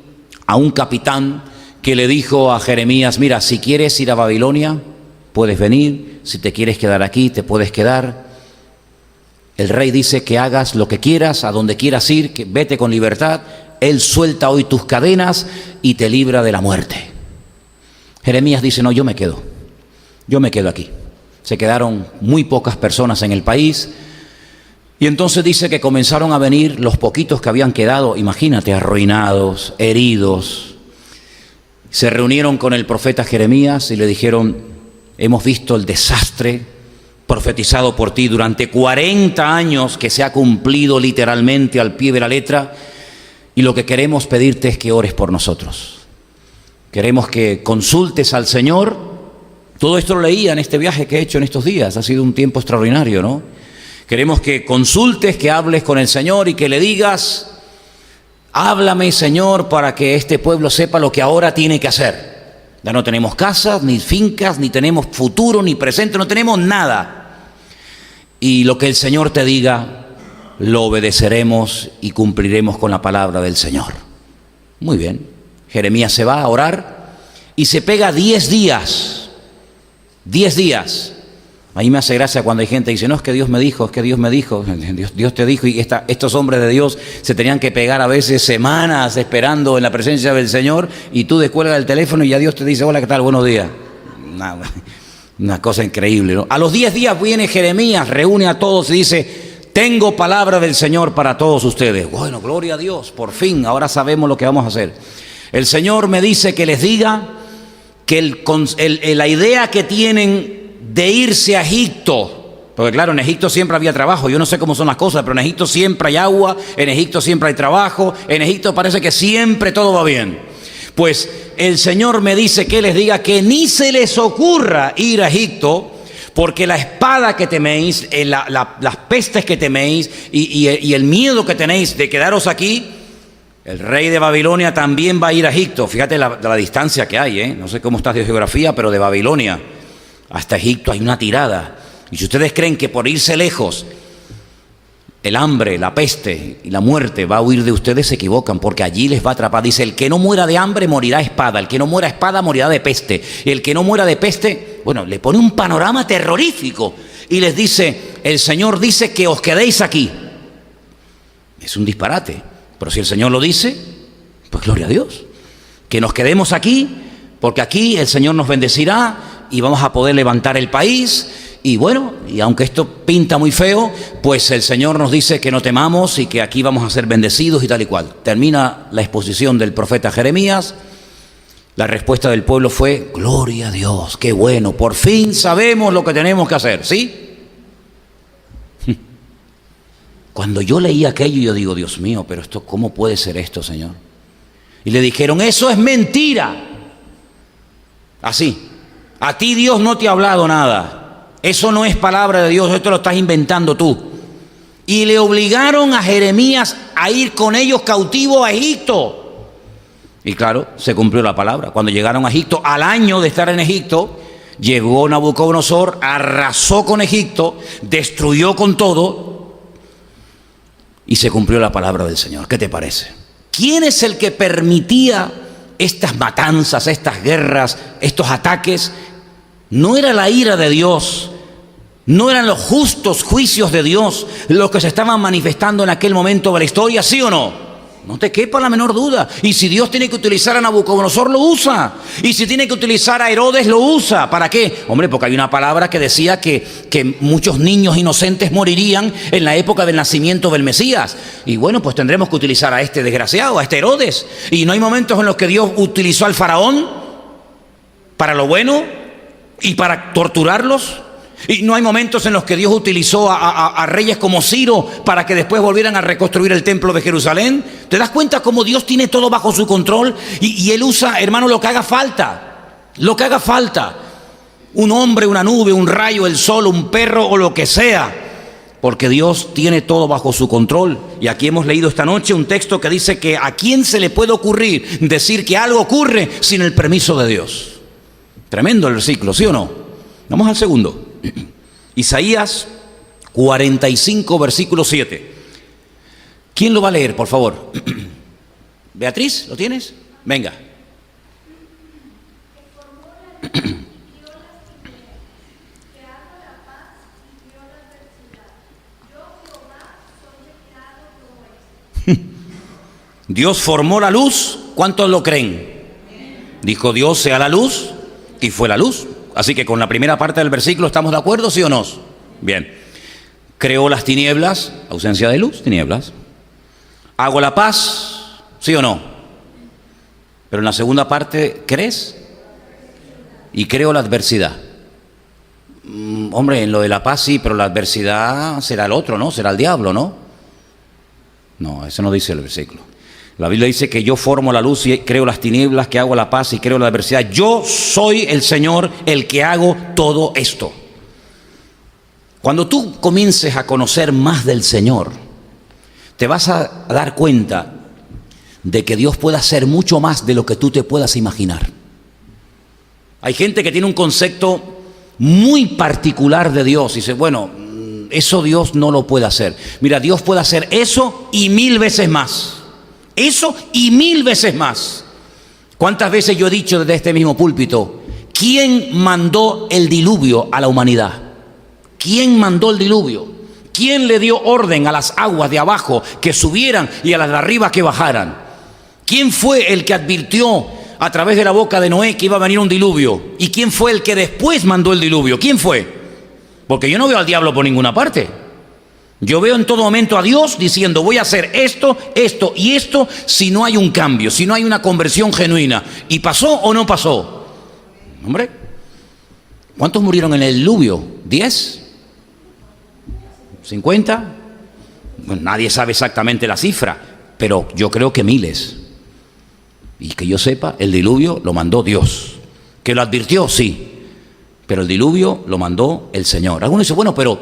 a un capitán que le dijo a Jeremías: mira, si quieres ir a Babilonia, puedes venir. Si te quieres quedar aquí, te puedes quedar. El rey dice que hagas lo que quieras, a donde quieras ir, que vete con libertad. Él suelta hoy tus cadenas y te libra de la muerte. Jeremías dice: no, yo me quedo aquí. Se quedaron muy pocas personas en el país. Y entonces dice que comenzaron a venir los poquitos que habían quedado, imagínate, arruinados, heridos. Se reunieron con el profeta Jeremías y le dijeron: hemos visto el desastre profetizado por ti durante 40 años, que se ha cumplido literalmente al pie de la letra, y lo que queremos pedirte es que ores por nosotros. Queremos que consultes al Señor Todo esto lo leía en este viaje que he hecho en estos días. Ha sido un tiempo extraordinario, ¿no? Queremos que consultes, que hables con el Señor y que le digas: háblame, Señor, para que este pueblo sepa lo que ahora tiene que hacer. Ya no tenemos casas, ni fincas, ni tenemos futuro, ni presente, no tenemos nada. Y lo que el Señor te diga, lo obedeceremos y cumpliremos con la palabra del Señor. Muy bien. Jeremías se va a orar y se pega 10 días. 10 días. A mí me hace gracia cuando hay gente que dice: no, es que Dios me dijo, es que Dios me dijo, Dios te dijo. Y estos hombres de Dios se tenían que pegar a veces semanas esperando en la presencia del Señor, y tú descuelgas el teléfono y ya Dios te dice: hola, ¿qué tal? Buenos días. Una cosa increíble, ¿no? A los 10 días viene Jeremías, reúne a todos y dice: tengo palabra del Señor para todos ustedes. Bueno, gloria a Dios, por fin, ahora sabemos lo que vamos a hacer. El Señor me dice que les diga que la idea que tienen de irse a Egipto, porque claro, en Egipto siempre había trabajo. Yo no sé cómo son las cosas, pero en Egipto siempre hay agua, en Egipto siempre hay trabajo, en Egipto parece que siempre todo va bien. Pues el Señor me dice que les diga que ni se les ocurra ir a Egipto, porque la espada que teméis, las pestes que teméis y el miedo que tenéis de quedaros aquí, el rey de Babilonia también va a ir a Egipto. Fíjate la distancia que hay, ¿eh? No sé cómo estás de geografía, pero de Babilonia hasta Egipto hay una tirada. Y si ustedes creen que por irse lejos el hambre, la peste y la muerte va a huir de ustedes, se equivocan, porque allí les va a atrapar. Dice: el que no muera de hambre morirá a espada, el que no muera a espada morirá de peste, y el que no muera de peste, bueno, le pone un panorama terrorífico y les dice: el Señor dice que os quedéis aquí. Es un disparate, pero si el Señor lo dice, pues gloria a Dios, que nos quedemos aquí, porque aquí el Señor nos bendecirá y vamos a poder levantar el país. Y bueno, y aunque esto pinta muy feo, pues el Señor nos dice que no temamos y que aquí vamos a ser bendecidos y tal y cual. Termina la exposición del profeta Jeremías. La respuesta del pueblo fue: gloria a Dios, qué bueno, por fin sabemos lo que tenemos que hacer, ¿sí? Cuando yo leí aquello, yo digo: Dios mío, pero esto, ¿cómo puede ser esto, Señor? Y le dijeron: eso es mentira. Así: a ti Dios no te ha hablado nada. Eso no es palabra de Dios, esto lo estás inventando tú. Y le obligaron a Jeremías a ir con ellos cautivo a Egipto. Y claro, se cumplió la palabra. Cuando llegaron a Egipto, al año de estar en Egipto, llegó Nabucodonosor, arrasó con Egipto, destruyó con todo, y se cumplió la palabra del Señor. ¿Qué te parece? ¿Quién es el que permitía estas matanzas, estas guerras, estos ataques? No era la ira de Dios, no eran los justos juicios de Dios los que se estaban manifestando en aquel momento de la historia, ¿sí o no? No te quepa la menor duda. Y si Dios tiene que utilizar a Nabucodonosor, lo usa. Y si tiene que utilizar a Herodes, lo usa. ¿Para qué? Hombre, porque hay una palabra que decía que muchos niños inocentes morirían en la época del nacimiento del Mesías. Y bueno, pues tendremos que utilizar a este desgraciado, a este Herodes. Y no hay momentos en los que Dios utilizó al faraón para lo bueno y para torturarlos. Y no hay momentos en los que Dios utilizó a reyes como Ciro para que después volvieran a reconstruir el templo de Jerusalén. ¿Te das cuenta cómo Dios tiene todo bajo su control? Y Él usa, hermano, lo que haga falta. Lo que haga falta. Un hombre, una nube, un rayo, el sol, un perro o lo que sea. Porque Dios tiene todo bajo su control. Y aquí hemos leído esta noche un texto que dice que a quién se le puede ocurrir decir que algo ocurre sin el permiso de Dios. Tremendo el versículo, ¿sí o no? Vamos al segundo. Isaías 45, versículo 7. ¿Quién lo va a leer, por favor? Beatriz, ¿lo tienes? Venga. Dios formó la luz. ¿Cuántos lo creen? Dijo Dios: sea la luz, y fue la luz. Así que con la primera parte del versículo, ¿estamos de acuerdo, sí o no? Bien. Creó las tinieblas, ausencia de luz, tinieblas. Hago la paz, sí o no. Pero en la segunda parte, ¿crees? Y creo la adversidad. Hombre, en lo de la paz sí, pero la adversidad será el otro, ¿no? Será el diablo, ¿no? No, eso no dice el versículo. La Biblia dice que yo formo la luz y creo las tinieblas, que hago la paz y creo la adversidad. Yo soy el Señor el que hago todo esto. Cuando tú comiences a conocer más del Señor, te vas a dar cuenta de que Dios puede hacer mucho más de lo que tú te puedas imaginar. Hay gente que tiene un concepto muy particular de Dios y dice, bueno, eso Dios no lo puede hacer. Mira, Dios puede hacer eso y 1000 veces más. Eso y 1000 veces más. ¿Cuántas veces yo he dicho desde este mismo púlpito, quién mandó el diluvio a la humanidad? ¿Quién mandó el diluvio? ¿Quién le dio orden a las aguas de abajo que subieran y a las de arriba que bajaran? ¿Quién fue el que advirtió a través de la boca de Noé que iba a venir un diluvio? ¿Y quién fue el que después mandó el diluvio? ¿Quién fue? Porque yo no veo al diablo por ninguna parte. Yo veo en todo momento a Dios diciendo, voy a hacer esto, esto y esto, si no hay un cambio, si no hay una conversión genuina. ¿Y pasó o no pasó? Hombre, ¿cuántos murieron en el diluvio? ¿10? ¿50? Bueno, nadie sabe exactamente la cifra, pero yo creo que miles. Y que yo sepa, el diluvio lo mandó Dios. ¿Que lo advirtió? Sí. Pero el diluvio lo mandó el Señor. Algunos dicen, bueno, pero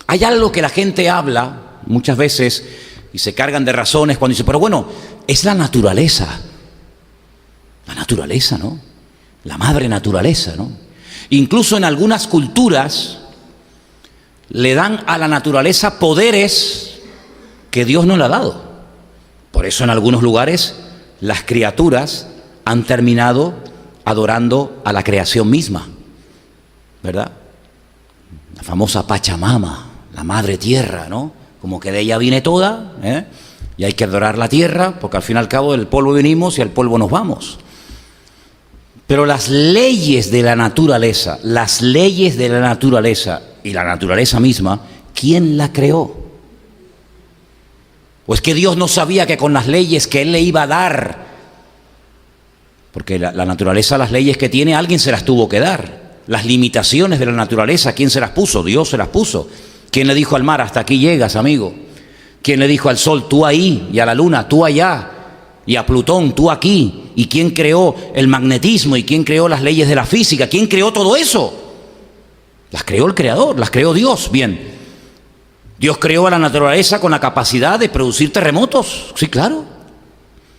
hay algo que la gente habla muchas veces y se cargan de razones cuando dicen, pero bueno, es la naturaleza. La naturaleza, ¿no? La madre naturaleza, ¿no? Incluso en algunas culturas le dan a la naturaleza poderes que Dios no le ha dado. Por eso en algunos lugares las criaturas han terminado adorando a la creación misma, ¿verdad? La famosa Pachamama, la madre tierra, ¿no? Como que de ella viene toda, ¿eh? Y hay que adorar la tierra, porque al fin y al cabo del polvo venimos y al polvo nos vamos. Pero las leyes de la naturaleza y la naturaleza misma, ¿quién la creó? ¿O es que Dios no sabía que con las leyes que Él le iba a dar, porque la naturaleza, las leyes que tiene, alguien se las tuvo que dar? Las limitaciones de la naturaleza, ¿quién se las puso? Dios se las puso. ¿Quién le dijo al mar, hasta aquí llegas, amigo? ¿Quién le dijo al sol, tú ahí? Y a la luna, tú allá? Y a Plutón, tú aquí. ¿Y quién creó el magnetismo? ¿Y quién creó las leyes de la física? ¿Quién creó todo eso? Las creó el Creador, las creó Dios. Bien, Dios creó a la naturaleza con la capacidad de producir terremotos. Sí, claro.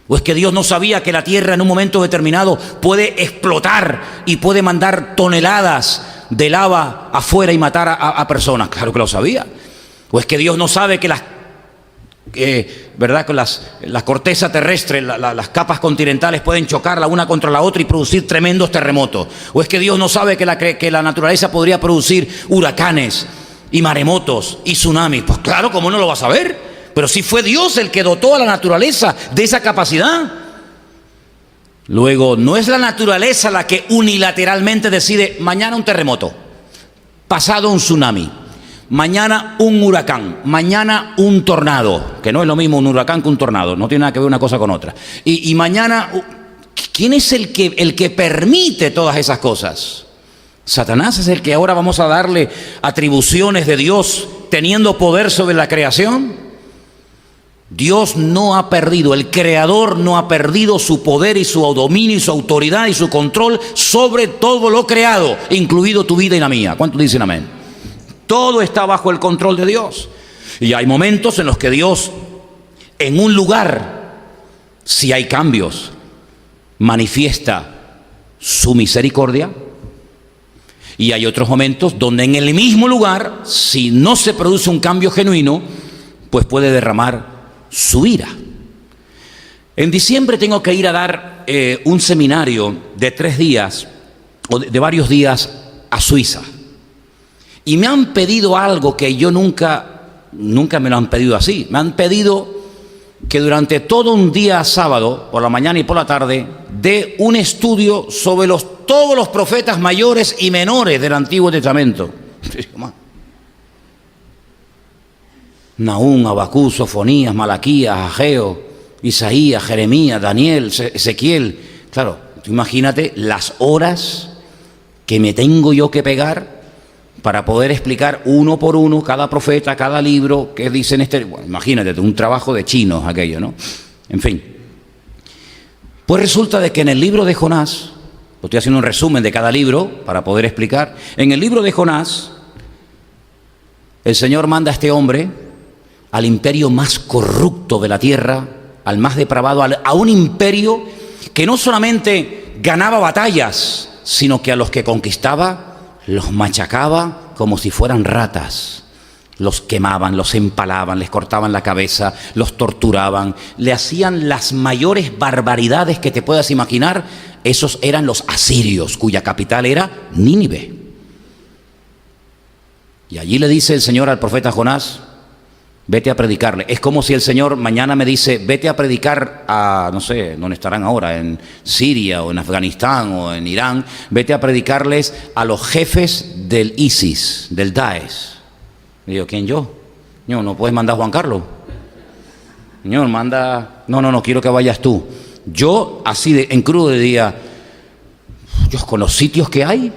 ¿O es que Dios no sabía que la tierra en un momento determinado puede explotar y puede mandar toneladas de lava afuera y matar a personas? Claro que lo sabía. ¿O es que Dios no sabe que ¿verdad? Con la corteza terrestre, las capas continentales pueden chocar la una contra la otra y producir tremendos terremotos? ¿O es que Dios no sabe que la naturaleza podría producir huracanes y maremotos y tsunamis? Pues claro, ¿cómo no lo va a saber? Pero sí fue Dios el que dotó a la naturaleza de esa capacidad. Luego, no es la naturaleza la que unilateralmente decide mañana un terremoto, pasado un tsunami, mañana un huracán, mañana un tornado, que no es lo mismo un huracán que un tornado, no tiene nada que ver una cosa con otra. Y mañana, ¿quién es el que permite todas esas cosas? Satanás es el que ahora vamos a darle atribuciones de Dios teniendo poder sobre la creación. Dios no ha perdido, el Creador no ha perdido su poder y su dominio y su autoridad y su control sobre todo lo creado, incluido tu vida y la mía. ¿Cuántos dicen amén? Todo está bajo el control de Dios. Y hay momentos en los que Dios, en un lugar, si hay cambios, manifiesta su misericordia. Y hay otros momentos donde en el mismo lugar, si no se produce un cambio genuino, pues puede derramar su ira. En diciembre tengo que ir a dar un seminario de 3 días, o de varios días, a Suiza. Y me han pedido algo que yo nunca me lo han pedido así. Me han pedido que durante todo un día sábado, por la mañana y por la tarde, dé un estudio sobre todos los profetas mayores y menores del Antiguo Testamento. Nahum, Habacuc, Sofonías, Malaquías, Ageo, Isaías, Jeremías, Daniel, Ezequiel. Claro, tú imagínate las horas que me tengo yo que pegar para poder explicar uno por uno cada profeta, cada libro que dicen bueno, imagínate, un trabajo de chinos aquello, ¿no? En fin. Pues resulta de que en el libro de Jonás, estoy haciendo un resumen de cada libro para poder explicar, en el libro de Jonás, el Señor manda a este hombre al imperio más corrupto de la tierra, al más depravado, a un imperio que no solamente ganaba batallas, sino que a los que conquistaba los machacaba como si fueran ratas. Los quemaban, los empalaban, les cortaban la cabeza, los torturaban, le hacían las mayores barbaridades que te puedas imaginar. Esos eran los asirios, cuya capital era Nínive. Y allí le dice el Señor al profeta Jonás, vete a predicarle. Es como si el Señor mañana me dice, vete a predicar a, no sé, ¿dónde estarán ahora? En Siria o en Afganistán o en Irán. Vete a predicarles a los jefes del ISIS, del Daesh. Digo, ¿quién yo? Señor, ¿no puedes mandar a Juan Carlos? Señor, manda... No, quiero que vayas tú. Yo, así en crudo diría, Dios, con los sitios que hay,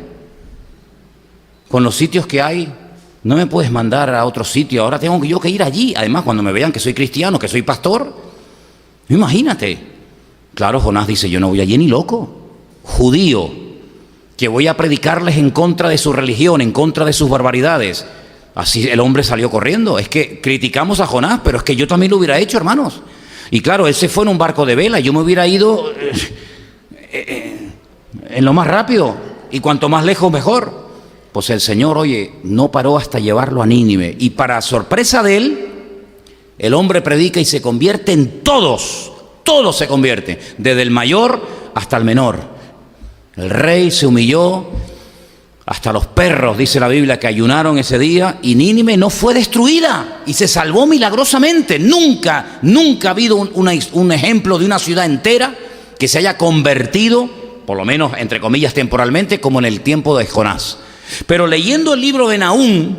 no me puedes mandar a otro sitio, ahora tengo yo que ir allí. Además, cuando me vean que soy cristiano, que soy pastor, imagínate. Claro, Jonás dice, yo no voy allí ni loco. Judío, que voy a predicarles en contra de su religión, en contra de sus barbaridades. Así el hombre salió corriendo. Es que criticamos a Jonás, pero es que yo también lo hubiera hecho, hermanos. Y claro, él se fue en un barco de vela, yo me hubiera ido en lo más rápido, y cuanto más lejos mejor. Pues el Señor, oye, no paró hasta llevarlo a Nínive. Y para sorpresa de él, el hombre predica y se convierte en todos se convierte, desde el mayor hasta el menor. El rey se humilló, hasta los perros, dice la Biblia, que ayunaron ese día, y Nínive no fue destruida y se salvó milagrosamente. Nunca ha habido un ejemplo de una ciudad entera que se haya convertido, por lo menos entre comillas temporalmente, como en el tiempo de Jonás. Pero leyendo el libro de Nahum,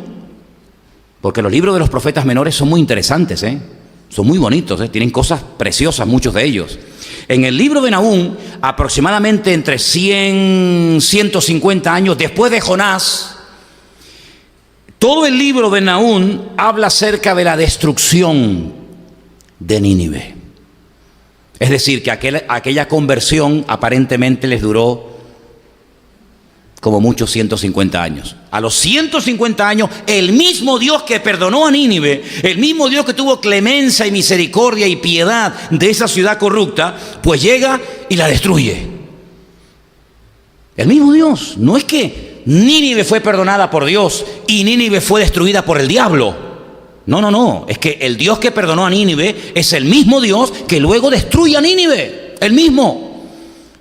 porque los libros de los profetas menores son muy interesantes, son muy bonitos, tienen cosas preciosas muchos de ellos. En el libro de Nahum, aproximadamente entre 100, 150 años después de Jonás, todo el libro de Nahum habla acerca de la destrucción de Nínive. Es decir, que aquella conversión aparentemente les duró como muchos 150 años. A los 150 años, el mismo Dios que perdonó a Nínive, el mismo Dios que tuvo clemencia y misericordia y piedad de esa ciudad corrupta, pues llega y la destruye. El mismo Dios. No es que Nínive fue perdonada por Dios y Nínive fue destruida por el diablo. No. Es que el Dios que perdonó a Nínive es el mismo Dios que luego destruye a Nínive. El mismo.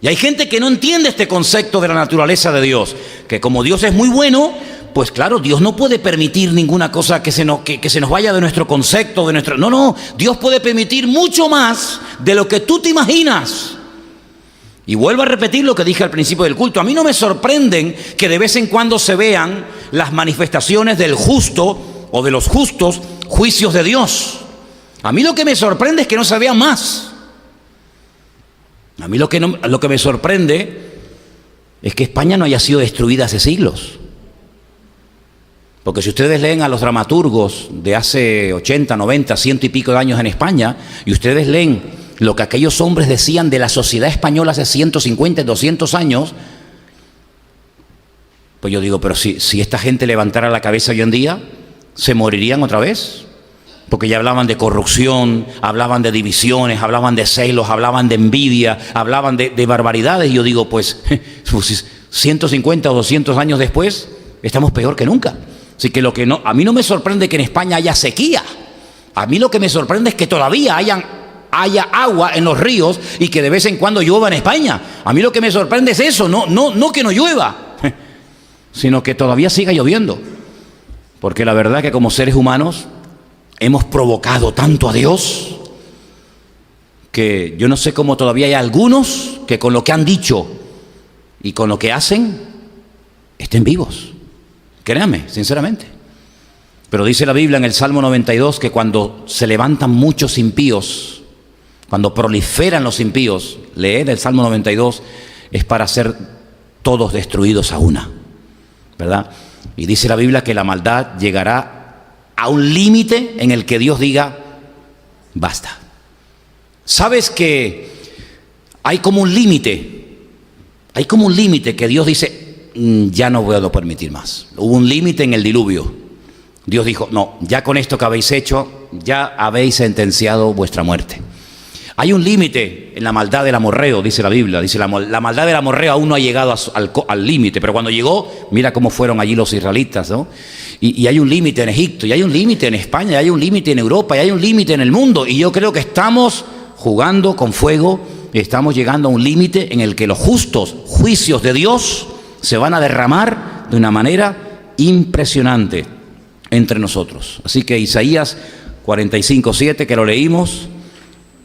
Y hay gente que no entiende este concepto de la naturaleza de Dios, que como Dios es muy bueno, pues claro, Dios no puede permitir ninguna cosa que se nos vaya de nuestro concepto, de nuestro... No, Dios puede permitir mucho más de lo que tú te imaginas. Y vuelvo a repetir lo que dije al principio del culto. A mí no me sorprenden que de vez en cuando se vean las manifestaciones del justo o de los justos juicios de Dios. A mí lo que me sorprende es que no se vean más. A mí lo que me sorprende es que España no haya sido destruida hace siglos. Porque si ustedes leen a los dramaturgos de hace 80, 90, 100 y pico de años en España, y ustedes leen lo que aquellos hombres decían de la sociedad española hace 150, 200 años, pues yo digo, pero si esta gente levantara la cabeza hoy en día, ¿se morirían otra vez? Porque ya hablaban de corrupción, hablaban de divisiones, hablaban de celos, hablaban de envidia, hablaban de barbaridades. Y yo digo, pues 150 o 200 años después, estamos peor que nunca. Así que a mí no me sorprende que en España haya sequía. A mí lo que me sorprende es que todavía haya agua en los ríos y que de vez en cuando llueva en España. A mí lo que me sorprende es eso, no que no llueva, sino que todavía siga lloviendo. Porque la verdad que como seres humanos hemos provocado tanto a Dios que yo no sé cómo todavía hay algunos que con lo que han dicho y con lo que hacen estén vivos. Créanme, sinceramente. Pero dice la Biblia en el Salmo 92 que cuando se levantan muchos impíos, cuando proliferan los impíos, leer el Salmo 92 es para ser todos destruidos a una, ¿verdad? Y dice la Biblia que la maldad llegará a un límite en el que Dios diga, basta. ¿Sabes que hay como un límite? Hay como un límite que Dios dice, ya no puedo permitir más. Hubo un límite en el diluvio. Dios dijo, no, ya con esto que habéis hecho, ya habéis sentenciado vuestra muerte. Hay un límite en la maldad del amorreo, dice la Biblia. Dice la maldad del amorreo aún no ha llegado al límite, pero cuando llegó, mira cómo fueron allí los israelitas, ¿no? Y hay un límite en Egipto, y hay un límite en España, y hay un límite en Europa, y hay un límite en el mundo. Y yo creo que estamos jugando con fuego, y estamos llegando a un límite en el que los justos juicios de Dios se van a derramar de una manera impresionante entre nosotros. Así que Isaías 45:7, que lo leímos,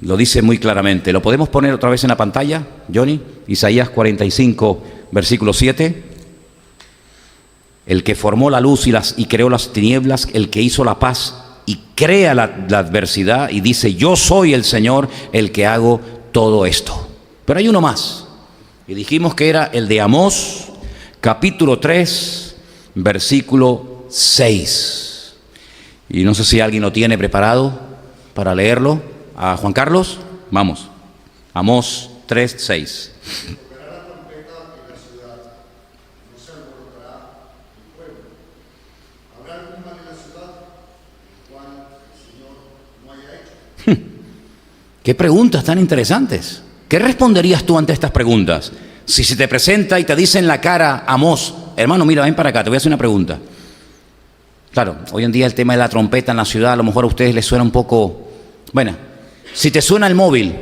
lo dice muy claramente. ¿Lo podemos poner otra vez en la pantalla, Johnny? Isaías 45, versículo 7. El que formó la luz y creó las tinieblas, el que hizo la paz y crea la adversidad, y dice, yo soy el Señor el que hago todo esto. Pero hay uno más, y dijimos que era el de Amós, capítulo 3, versículo 6. Y no sé si alguien lo tiene preparado para leerlo. A Juan Carlos, vamos. Amós 3, 6. Tocará la trompeta en la ciudad, no se alborotará el pueblo. Habrá algún mal en la ciudad, el cual el Señor no haya hecho. Qué preguntas tan interesantes. ¿Qué responderías tú ante estas preguntas? Si se te presenta y te dice en la cara, Amós, hermano, mira, ven para acá, te voy a hacer una pregunta. Claro, hoy en día el tema de la trompeta en la ciudad, a lo mejor a ustedes les suena un poco... Bueno, si te suena el móvil,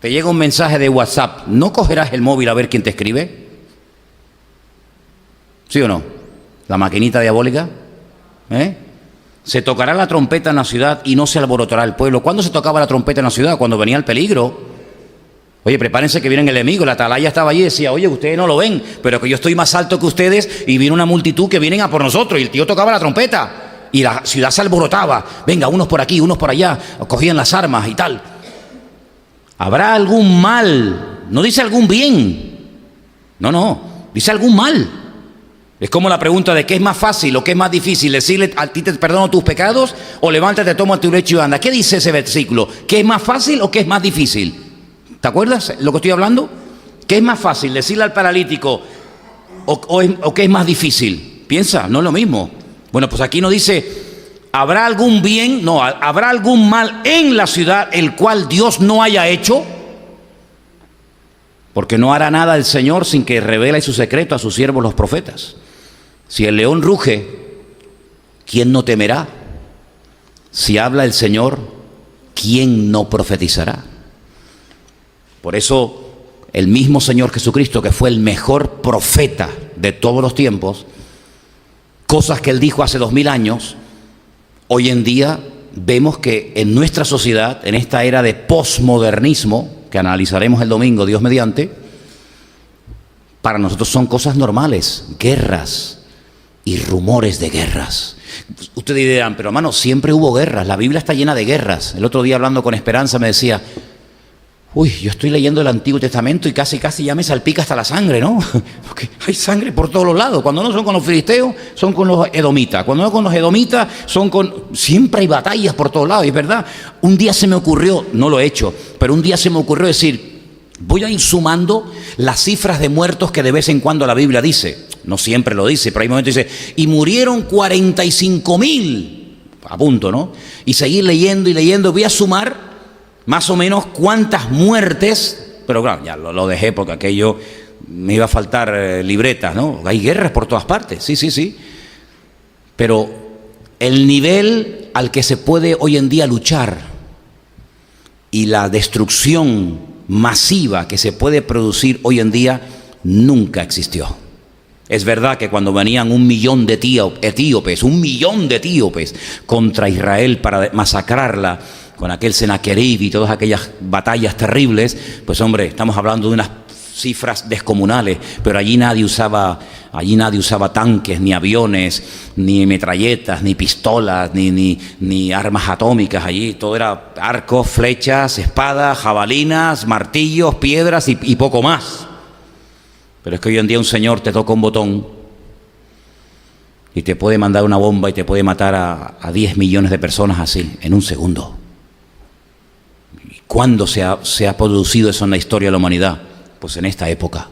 te llega un mensaje de WhatsApp, ¿no cogerás el móvil a ver quién te escribe? ¿Sí o no? La maquinita diabólica. Se tocará la trompeta en la ciudad y no se alborotará el pueblo. ¿Cuándo se tocaba la trompeta en la ciudad? Cuando venía el peligro. Oye, prepárense que viene el enemigo. La atalaya estaba allí y decía, oye, ustedes no lo ven, pero que yo estoy más alto que ustedes, y viene una multitud que vienen a por nosotros. Y el tío tocaba la trompeta y la ciudad se alborotaba. Venga, unos por aquí, unos por allá, cogían las armas y tal. ¿Habrá algún mal? No dice algún bien. No, dice algún mal. Es como la pregunta de qué es más fácil o qué es más difícil, decirle a ti te perdono tus pecados o levántate, toma tu lecho y anda. ¿Qué dice ese versículo? ¿Qué es más fácil o qué es más difícil? ¿Te acuerdas lo que estoy hablando? ¿Qué es más fácil, decirle al paralítico o qué es más difícil? Piensa, no es lo mismo. Bueno, pues aquí no dice, ¿habrá algún bien? No, ¿habrá algún mal en la ciudad el cual Dios no haya hecho? Porque no hará nada el Señor sin que revele su secreto a sus siervos los profetas. Si el león ruge, ¿quién no temerá? Si habla el Señor, ¿quién no profetizará? Por eso, el mismo Señor Jesucristo, que fue el mejor profeta de todos los tiempos, cosas que Él dijo hace 2000 años, hoy en día vemos que en nuestra sociedad, en esta era de posmodernismo, que analizaremos el domingo, Dios mediante, para nosotros son cosas normales, guerras y rumores de guerras. Ustedes dirán, pero hermano, siempre hubo guerras, la Biblia está llena de guerras. El otro día hablando con Esperanza me decía, uy, yo estoy leyendo el Antiguo Testamento y casi ya me salpica hasta la sangre, ¿no? Porque hay sangre por todos los lados. Cuando no son con los filisteos, son con los edomitas. Cuando no con los edomitas, siempre hay batallas por todos lados, y es verdad. Un día se me ocurrió, no lo he hecho, pero un día se me ocurrió decir, voy a ir sumando las cifras de muertos que de vez en cuando la Biblia dice. No siempre lo dice, pero hay momentos que dice, y murieron 45,000. A punto, ¿no? Y seguir leyendo y leyendo, voy a sumar más o menos cuántas muertes, pero claro, ya lo dejé porque aquello me iba a faltar libretas, ¿no? Hay guerras por todas partes, sí. Pero el nivel al que se puede hoy en día luchar y la destrucción masiva que se puede producir hoy en día nunca existió. Es verdad que cuando venían 1 millón de etíopes, 1 millón de etíopes contra Israel para masacrarla, con aquel Senaquerib y todas aquellas batallas terribles, pues hombre, estamos hablando de unas cifras descomunales, pero allí nadie usaba tanques, ni aviones, ni metralletas, ni pistolas, ni armas atómicas. Allí todo era arcos, flechas, espadas, jabalinas, martillos, piedras y poco más. Pero es que hoy en día un señor te toca un botón y te puede mandar una bomba y te puede matar a 10 millones de personas así, en un segundo. ¿Cuándo se ha producido eso en la historia de la humanidad? Pues en esta época.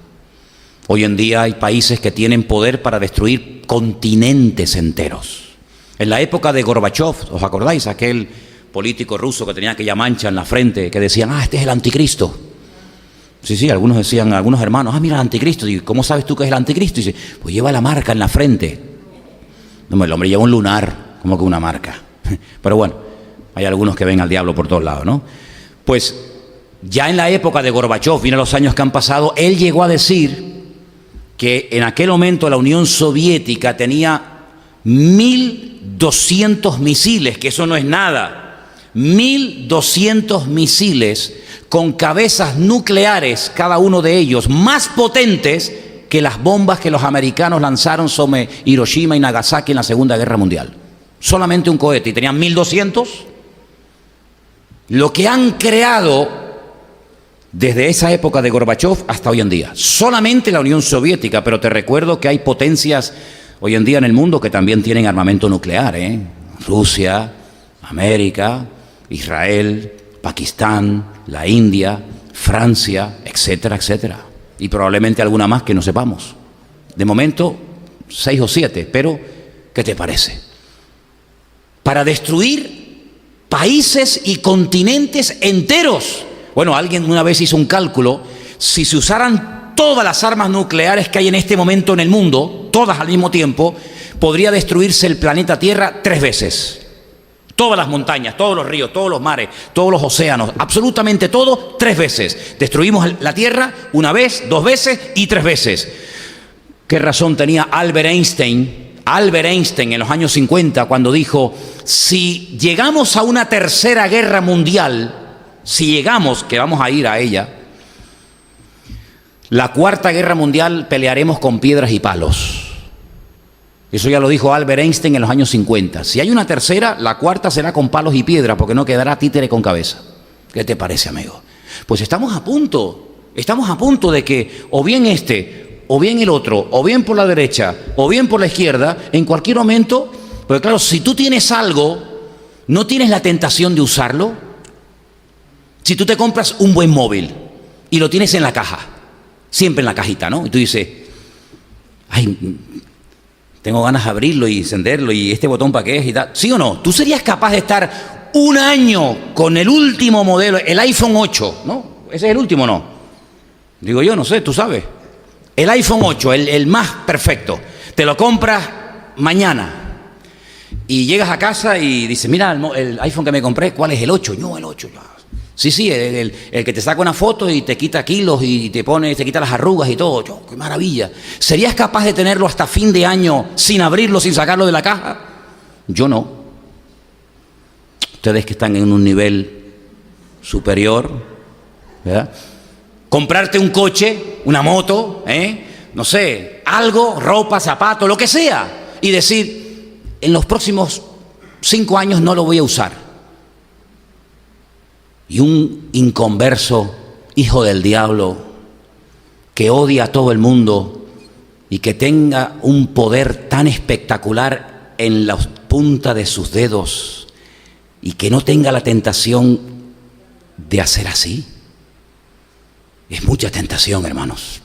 Hoy en día hay países que tienen poder para destruir continentes enteros. En la época de Gorbachev, ¿os acordáis? Aquel político ruso que tenía aquella mancha en la frente, que decían, este es el anticristo. Sí, algunos decían, algunos hermanos, mira el anticristo. Y ¿cómo sabes tú que es el anticristo? Y dice, pues lleva la marca en la frente. No, el hombre lleva un lunar, como que una marca. Pero bueno, hay algunos que ven al diablo por todos lados, ¿no? Pues ya en la época de Gorbachev, vienen los años que han pasado, él llegó a decir que en aquel momento la Unión Soviética tenía 1.200 misiles, que eso no es nada, 1.200 misiles con cabezas nucleares, cada uno de ellos, más potentes que las bombas que los americanos lanzaron sobre Hiroshima y Nagasaki en la Segunda Guerra Mundial. Solamente un cohete, y tenían 1.200. Lo que han creado desde esa época de Gorbachev hasta hoy en día. Solamente la Unión Soviética, pero te recuerdo que hay potencias hoy en día en el mundo que también tienen armamento nuclear, Rusia, América, Israel, Pakistán, la India, Francia, etcétera, etcétera. Y probablemente alguna más que no sepamos. De momento, 6 o 7, pero ¿qué te parece? Para destruir países y continentes enteros. Bueno, alguien una vez hizo un cálculo, si se usaran todas las armas nucleares que hay en este momento en el mundo, todas al mismo tiempo, podría destruirse el planeta Tierra 3 veces. Todas las montañas, todos los ríos, todos los mares, todos los océanos, absolutamente todo, 3 veces. Destruimos la Tierra 1 vez, 2 veces y 3 veces. ¿Qué razón tenía Albert Einstein? Albert Einstein en los años 50 cuando dijo, si llegamos a una tercera guerra mundial, si llegamos, que vamos a ir a ella, la cuarta guerra mundial pelearemos con piedras y palos. Eso ya lo dijo Albert Einstein en los años 50. Si hay una tercera, la cuarta será con palos y piedras, porque no quedará títere con cabeza. ¿Qué te parece, amigo? Pues estamos a punto de que o bien o bien el otro, o bien por la derecha, o bien por la izquierda, en cualquier momento, porque claro, si tú tienes algo, ¿no tienes la tentación de usarlo? Si tú te compras un buen móvil y lo tienes en la caja, siempre en la cajita, ¿no? Y tú dices, tengo ganas de abrirlo y encenderlo y este botón para qué es y tal. ¿Sí o no? ¿Tú serías capaz de estar 1 año con el último modelo, el iPhone 8, ¿no? Ese es el último, ¿no? Digo yo, no sé, tú sabes. El iPhone 8, el más perfecto. Te lo compras mañana y llegas a casa y dices, mira, el iPhone que me compré, ¿cuál es? El 8. No, el 8 ya. Sí, el que te saca una foto y te quita kilos y te quita las arrugas y todo. ¡Qué maravilla! ¿Serías capaz de tenerlo hasta fin de año sin abrirlo, sin sacarlo de la caja? Yo no. Ustedes que están en un nivel superior, ¿verdad? Comprarte un coche, una moto, no sé, algo, ropa, zapatos, lo que sea, y decir, en los próximos 5 años no lo voy a usar. Y un inconverso, hijo del diablo, que odia a todo el mundo y que tenga un poder tan espectacular en la punta de sus dedos y que no tenga la tentación de hacer así. Es mucha tentación, hermanos.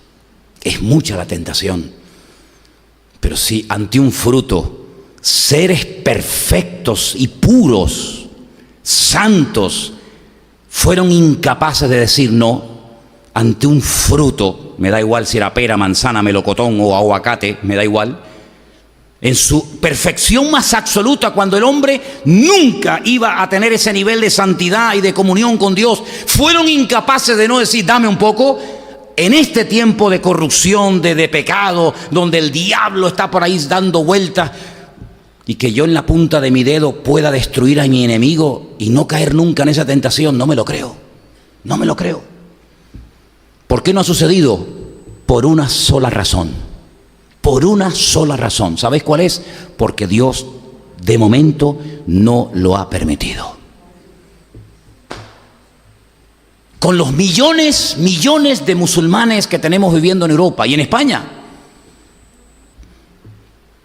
Es mucha la tentación. Pero si ante un fruto, seres perfectos y puros, santos, fueron incapaces de decir no ante un fruto, me da igual si era pera, manzana, melocotón o aguacate, me da igual, en su perfección más absoluta, cuando el hombre nunca iba a tener ese nivel de santidad y de comunión con Dios, fueron incapaces de no decir, dame un poco. En este tiempo de corrupción, de pecado, donde el diablo está por ahí dando vueltas, y que yo en la punta de mi dedo pueda destruir a mi enemigo y no caer nunca en esa tentación, no me lo creo. No me lo creo. ¿Por qué no ha sucedido? Por una sola razón. Por una sola razón. ¿Sabéis cuál es? Porque Dios de momento no lo ha permitido. Con los millones de musulmanes que tenemos viviendo en Europa y en España,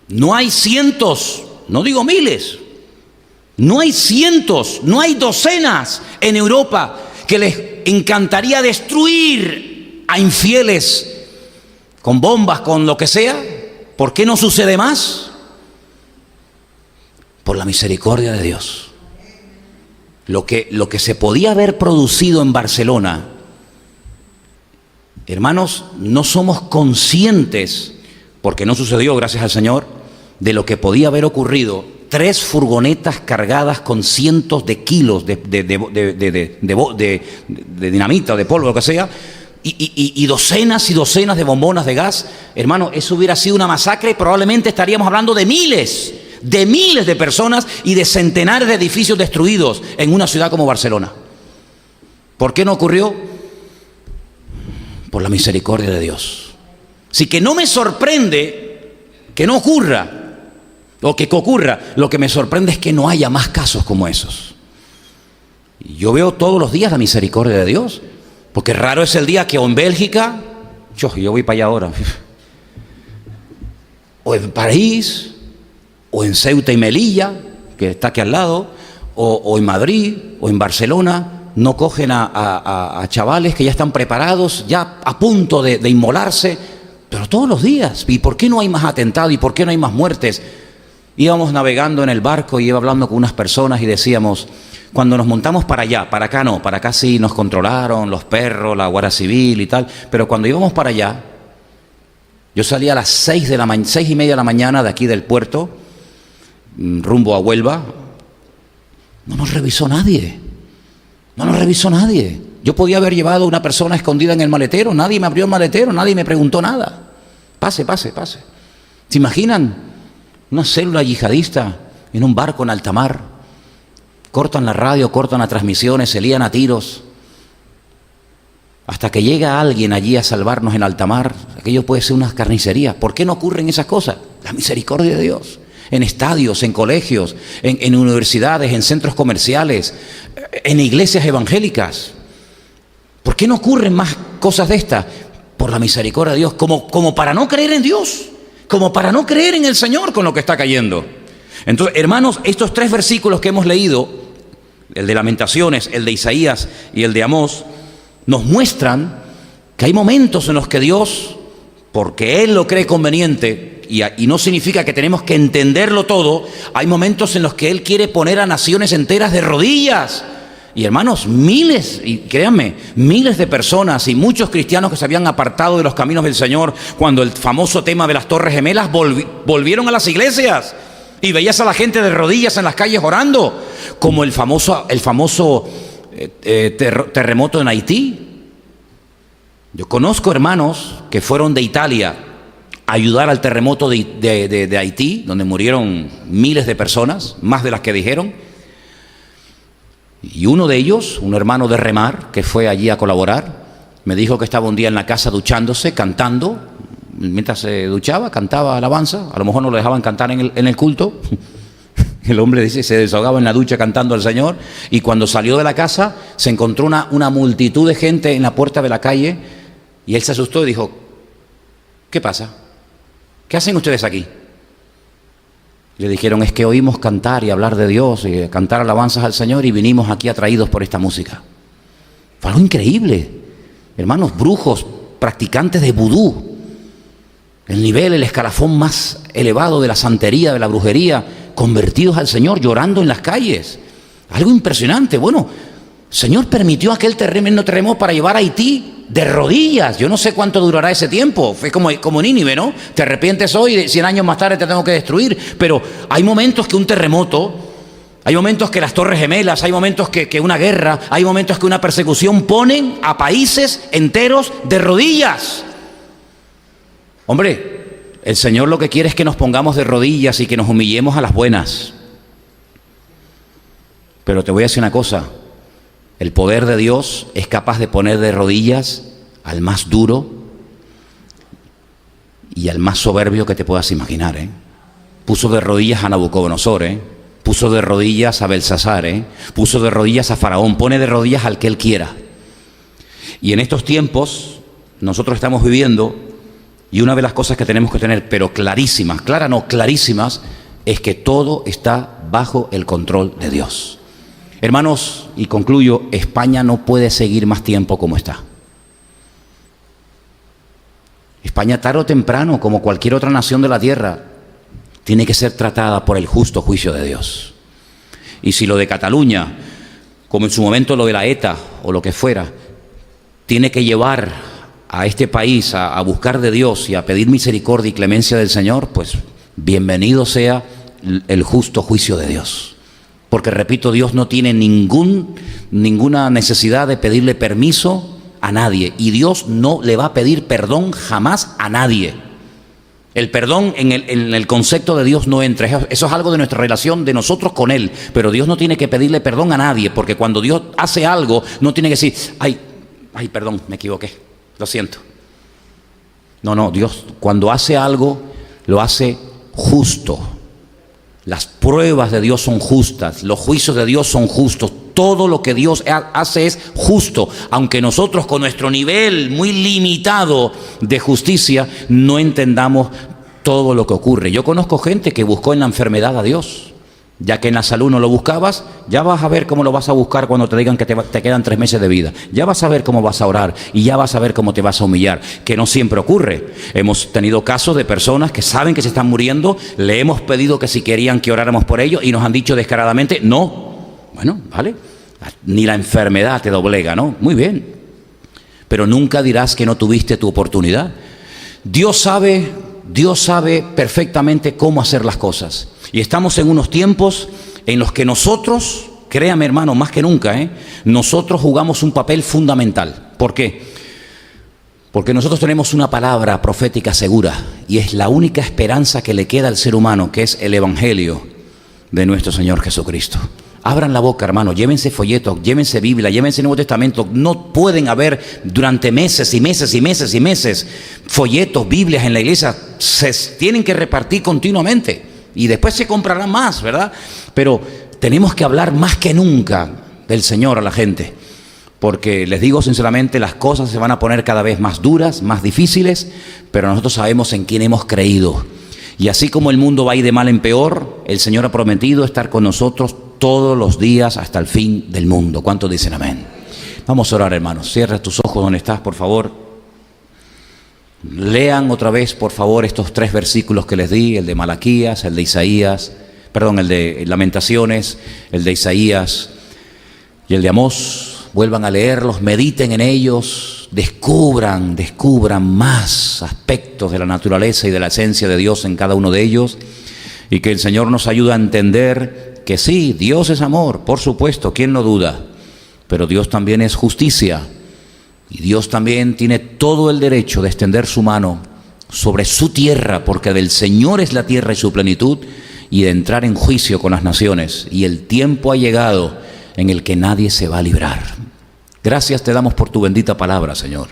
no hay cientos, no digo miles, no hay cientos, no hay docenas en Europa que les encantaría destruir a infieles con bombas, con lo que sea, ¿por qué no sucede más? Por la misericordia de Dios. Lo que se podía haber producido en Barcelona, hermanos, no somos conscientes, porque no sucedió, gracias al Señor, de lo que podía haber ocurrido. 3 furgonetas cargadas con cientos de kilos de dinamita o de polvo, lo que sea, y docenas y docenas de bombonas de gas. Hermano, eso hubiera sido una masacre y probablemente estaríamos hablando de miles de personas y de centenares de edificios destruidos en una ciudad como Barcelona. ¿Por qué no ocurrió? Por la misericordia de Dios. Así que no me sorprende que no ocurra, o que ocurra. Lo que me sorprende es que no haya más casos como esos. Yo veo todos los días la misericordia de Dios, porque raro es el día que o en Bélgica, yo voy para allá ahora, o en París, o en Ceuta y Melilla, que está aquí al lado, o en Madrid, o en Barcelona, no cogen a chavales que ya están preparados, ya a punto de inmolarse, pero todos los días. ¿Y por qué no hay más atentados? ¿Y por qué no hay más muertes? Íbamos navegando en el barco y iba hablando con unas personas y decíamos, cuando nos montamos para allá, para acá no, para acá sí nos controlaron los perros, la Guardia Civil y tal, pero cuando íbamos para allá, yo salía a las 6:30 de la mañana de aquí del puerto, rumbo a Huelva, no nos revisó nadie, Yo podía haber llevado a una persona escondida en el maletero, nadie me abrió el maletero, nadie me preguntó nada. Pase. ¿Se imaginan una célula yihadista en un barco en alta mar? Cortan la radio, cortan las transmisiones, se lían a tiros, hasta que llega alguien allí a salvarnos en alta mar. Aquello puede ser una carnicería. ¿Por qué no ocurren esas cosas? La misericordia de Dios. En estadios, en colegios, en universidades, en centros comerciales, en iglesias evangélicas. ¿Por qué no ocurren más cosas de estas? Por la misericordia de Dios, como para no creer en Dios, como para no creer en el Señor con lo que está cayendo. Entonces, hermanos, estos 3 versículos que hemos leído, el de Lamentaciones, el de Isaías y el de Amós, nos muestran que hay momentos en los que Dios, porque Él lo cree conveniente, y no significa que tenemos que entenderlo todo, hay momentos en los que Él quiere poner a naciones enteras de rodillas. Y hermanos, miles, y créanme, miles de personas y muchos cristianos que se habían apartado de los caminos del Señor cuando el famoso tema de las Torres Gemelas volvieron a las iglesias. Y veías a la gente de rodillas en las calles orando, como el famoso terremoto en Haití. Yo conozco hermanos que fueron de Italia a ayudar al terremoto de Haití, donde murieron miles de personas, más de las que dijeron. Y uno de ellos, un hermano de Remar, que fue allí a colaborar, me dijo que estaba un día en la casa duchándose, cantando. Mientras se duchaba, cantaba alabanza. A lo mejor no lo dejaban cantar en el culto. El hombre dice, se desahogaba en la ducha cantando al Señor. Y cuando salió de la casa, se encontró una multitud de gente en la puerta de la calle. Y él se asustó y dijo, ¿qué pasa? ¿Qué hacen ustedes aquí? Le dijeron, es que oímos cantar y hablar de Dios y cantar alabanzas al Señor y vinimos aquí atraídos por esta música. Fue algo increíble. Hermanos, brujos, practicantes de vudú. El escalafón más elevado de la santería, de la brujería, convertidos al Señor, llorando en las calles. Algo impresionante. Bueno, el Señor permitió aquel tremendo terremoto para llevar a Haití de rodillas. Yo no sé cuánto durará ese tiempo. Fue como Nínive, ¿no? Te arrepientes hoy y 100 años más tarde te tengo que destruir. Pero hay momentos que un terremoto, hay momentos que las Torres Gemelas, hay momentos que una guerra, hay momentos que una persecución ponen a países enteros de rodillas. Hombre, el Señor lo que quiere es que nos pongamos de rodillas y que nos humillemos a las buenas. Pero te voy a decir una cosa, el poder de Dios es capaz de poner de rodillas al más duro y al más soberbio que te puedas imaginar, ¿eh? Puso de rodillas a Nabucodonosor, puso de rodillas a Belsasar, puso de rodillas a Faraón, pone de rodillas al que él quiera. Y en estos tiempos nosotros estamos viviendo. Y una de las cosas que tenemos que tener, pero clarísimas, clarísimas, es que todo está bajo el control de Dios. Hermanos, y concluyo, España no puede seguir más tiempo como está. España, tarde o temprano, como cualquier otra nación de la tierra, tiene que ser tratada por el justo juicio de Dios. Y si lo de Cataluña, como en su momento lo de la ETA o lo que fuera, tiene que llevar a este país a buscar de Dios y a pedir misericordia y clemencia del Señor, pues bienvenido sea el justo juicio de Dios. Porque repito, Dios no tiene ninguna necesidad de pedirle permiso a nadie, y Dios no le va a pedir perdón jamás a nadie. El perdón en el concepto de Dios no entra. Eso es algo de nuestra relación de nosotros con Él, pero Dios no tiene que pedirle perdón a nadie, porque cuando Dios hace algo no tiene que decir, ay, perdón, me equivoqué, lo siento. No, Dios cuando hace algo lo hace justo. Las pruebas de Dios son justas, los juicios de Dios son justos, todo lo que Dios hace es justo, aunque nosotros con nuestro nivel muy limitado de justicia no entendamos todo lo que ocurre. Yo conozco gente que buscó en la enfermedad a Dios, ya que en la salud no lo buscabas, ya vas a ver cómo lo vas a buscar cuando te digan que te quedan 3 meses de vida, ya vas a ver cómo vas a orar y ya vas a ver cómo te vas a humillar, que no siempre ocurre. Hemos tenido casos de personas que saben que se están muriendo, le hemos pedido que si querían que oráramos por ellos y nos han dicho descaradamente, no. Bueno, vale, ni la enfermedad te doblega, ¿no? Muy bien, pero nunca dirás que no tuviste tu oportunidad. Dios sabe perfectamente cómo hacer las cosas. Y estamos en unos tiempos en los que nosotros, créame hermano, más que nunca, nosotros jugamos un papel fundamental. ¿Por qué? Porque nosotros tenemos una palabra profética segura y es la única esperanza que le queda al ser humano, que es el Evangelio de nuestro Señor Jesucristo. Abran la boca, hermano, llévense folletos, llévense Biblia, llévense Nuevo Testamento. No pueden haber durante meses y meses y meses y meses folletos, Biblias en la iglesia. Se tienen que repartir continuamente y después se comprarán más, ¿verdad? Pero tenemos que hablar más que nunca del Señor a la gente, porque les digo sinceramente, las cosas se van a poner cada vez más duras, más difíciles, pero nosotros sabemos en quién hemos creído. Y así como el mundo va a ir de mal en peor, el Señor ha prometido estar con nosotros todos los días hasta el fin del mundo. ¿Cuántos dicen amén? Vamos a orar, hermanos. Cierra tus ojos donde estás, por favor. Lean otra vez, por favor, estos 3 versículos que les di, el de Malaquías, el de Isaías, perdón, el de Lamentaciones, el de Isaías y el de Amós. Vuelvan a leerlos, mediten en ellos, descubran más aspectos de la naturaleza y de la esencia de Dios en cada uno de ellos, y que el Señor nos ayude a entender que sí, Dios es amor, por supuesto, ¿quién lo duda? Pero Dios también es justicia, y Dios también tiene todo el derecho de extender su mano sobre su tierra, porque del Señor es la tierra y su plenitud, y de entrar en juicio con las naciones, y el tiempo ha llegado en el que nadie se va a librar. Gracias te damos por tu bendita palabra, Señor.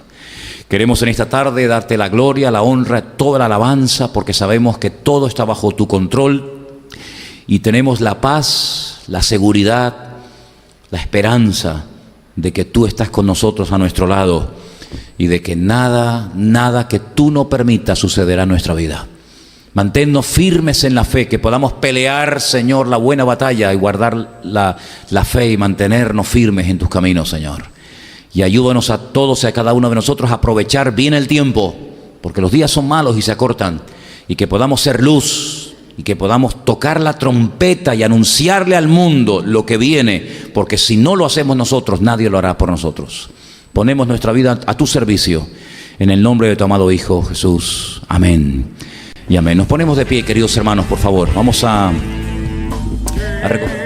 Queremos en esta tarde darte la gloria, la honra, toda la alabanza, porque sabemos que todo está bajo tu control y tenemos la paz, la seguridad, la esperanza de que tú estás con nosotros a nuestro lado y de que nada que tú no permitas sucederá en nuestra vida. Manténnos firmes en la fe, que podamos pelear, Señor, la buena batalla y guardar la fe y mantenernos firmes en tus caminos, Señor. Y ayúdanos a todos y a cada uno de nosotros a aprovechar bien el tiempo, porque los días son malos y se acortan, y que podamos ser luz, y que podamos tocar la trompeta y anunciarle al mundo lo que viene, porque si no lo hacemos nosotros, nadie lo hará por nosotros. Ponemos nuestra vida a tu servicio, en el nombre de tu amado Hijo Jesús. Amén y amén. Nos ponemos de pie, queridos hermanos, por favor. Vamos a recoger.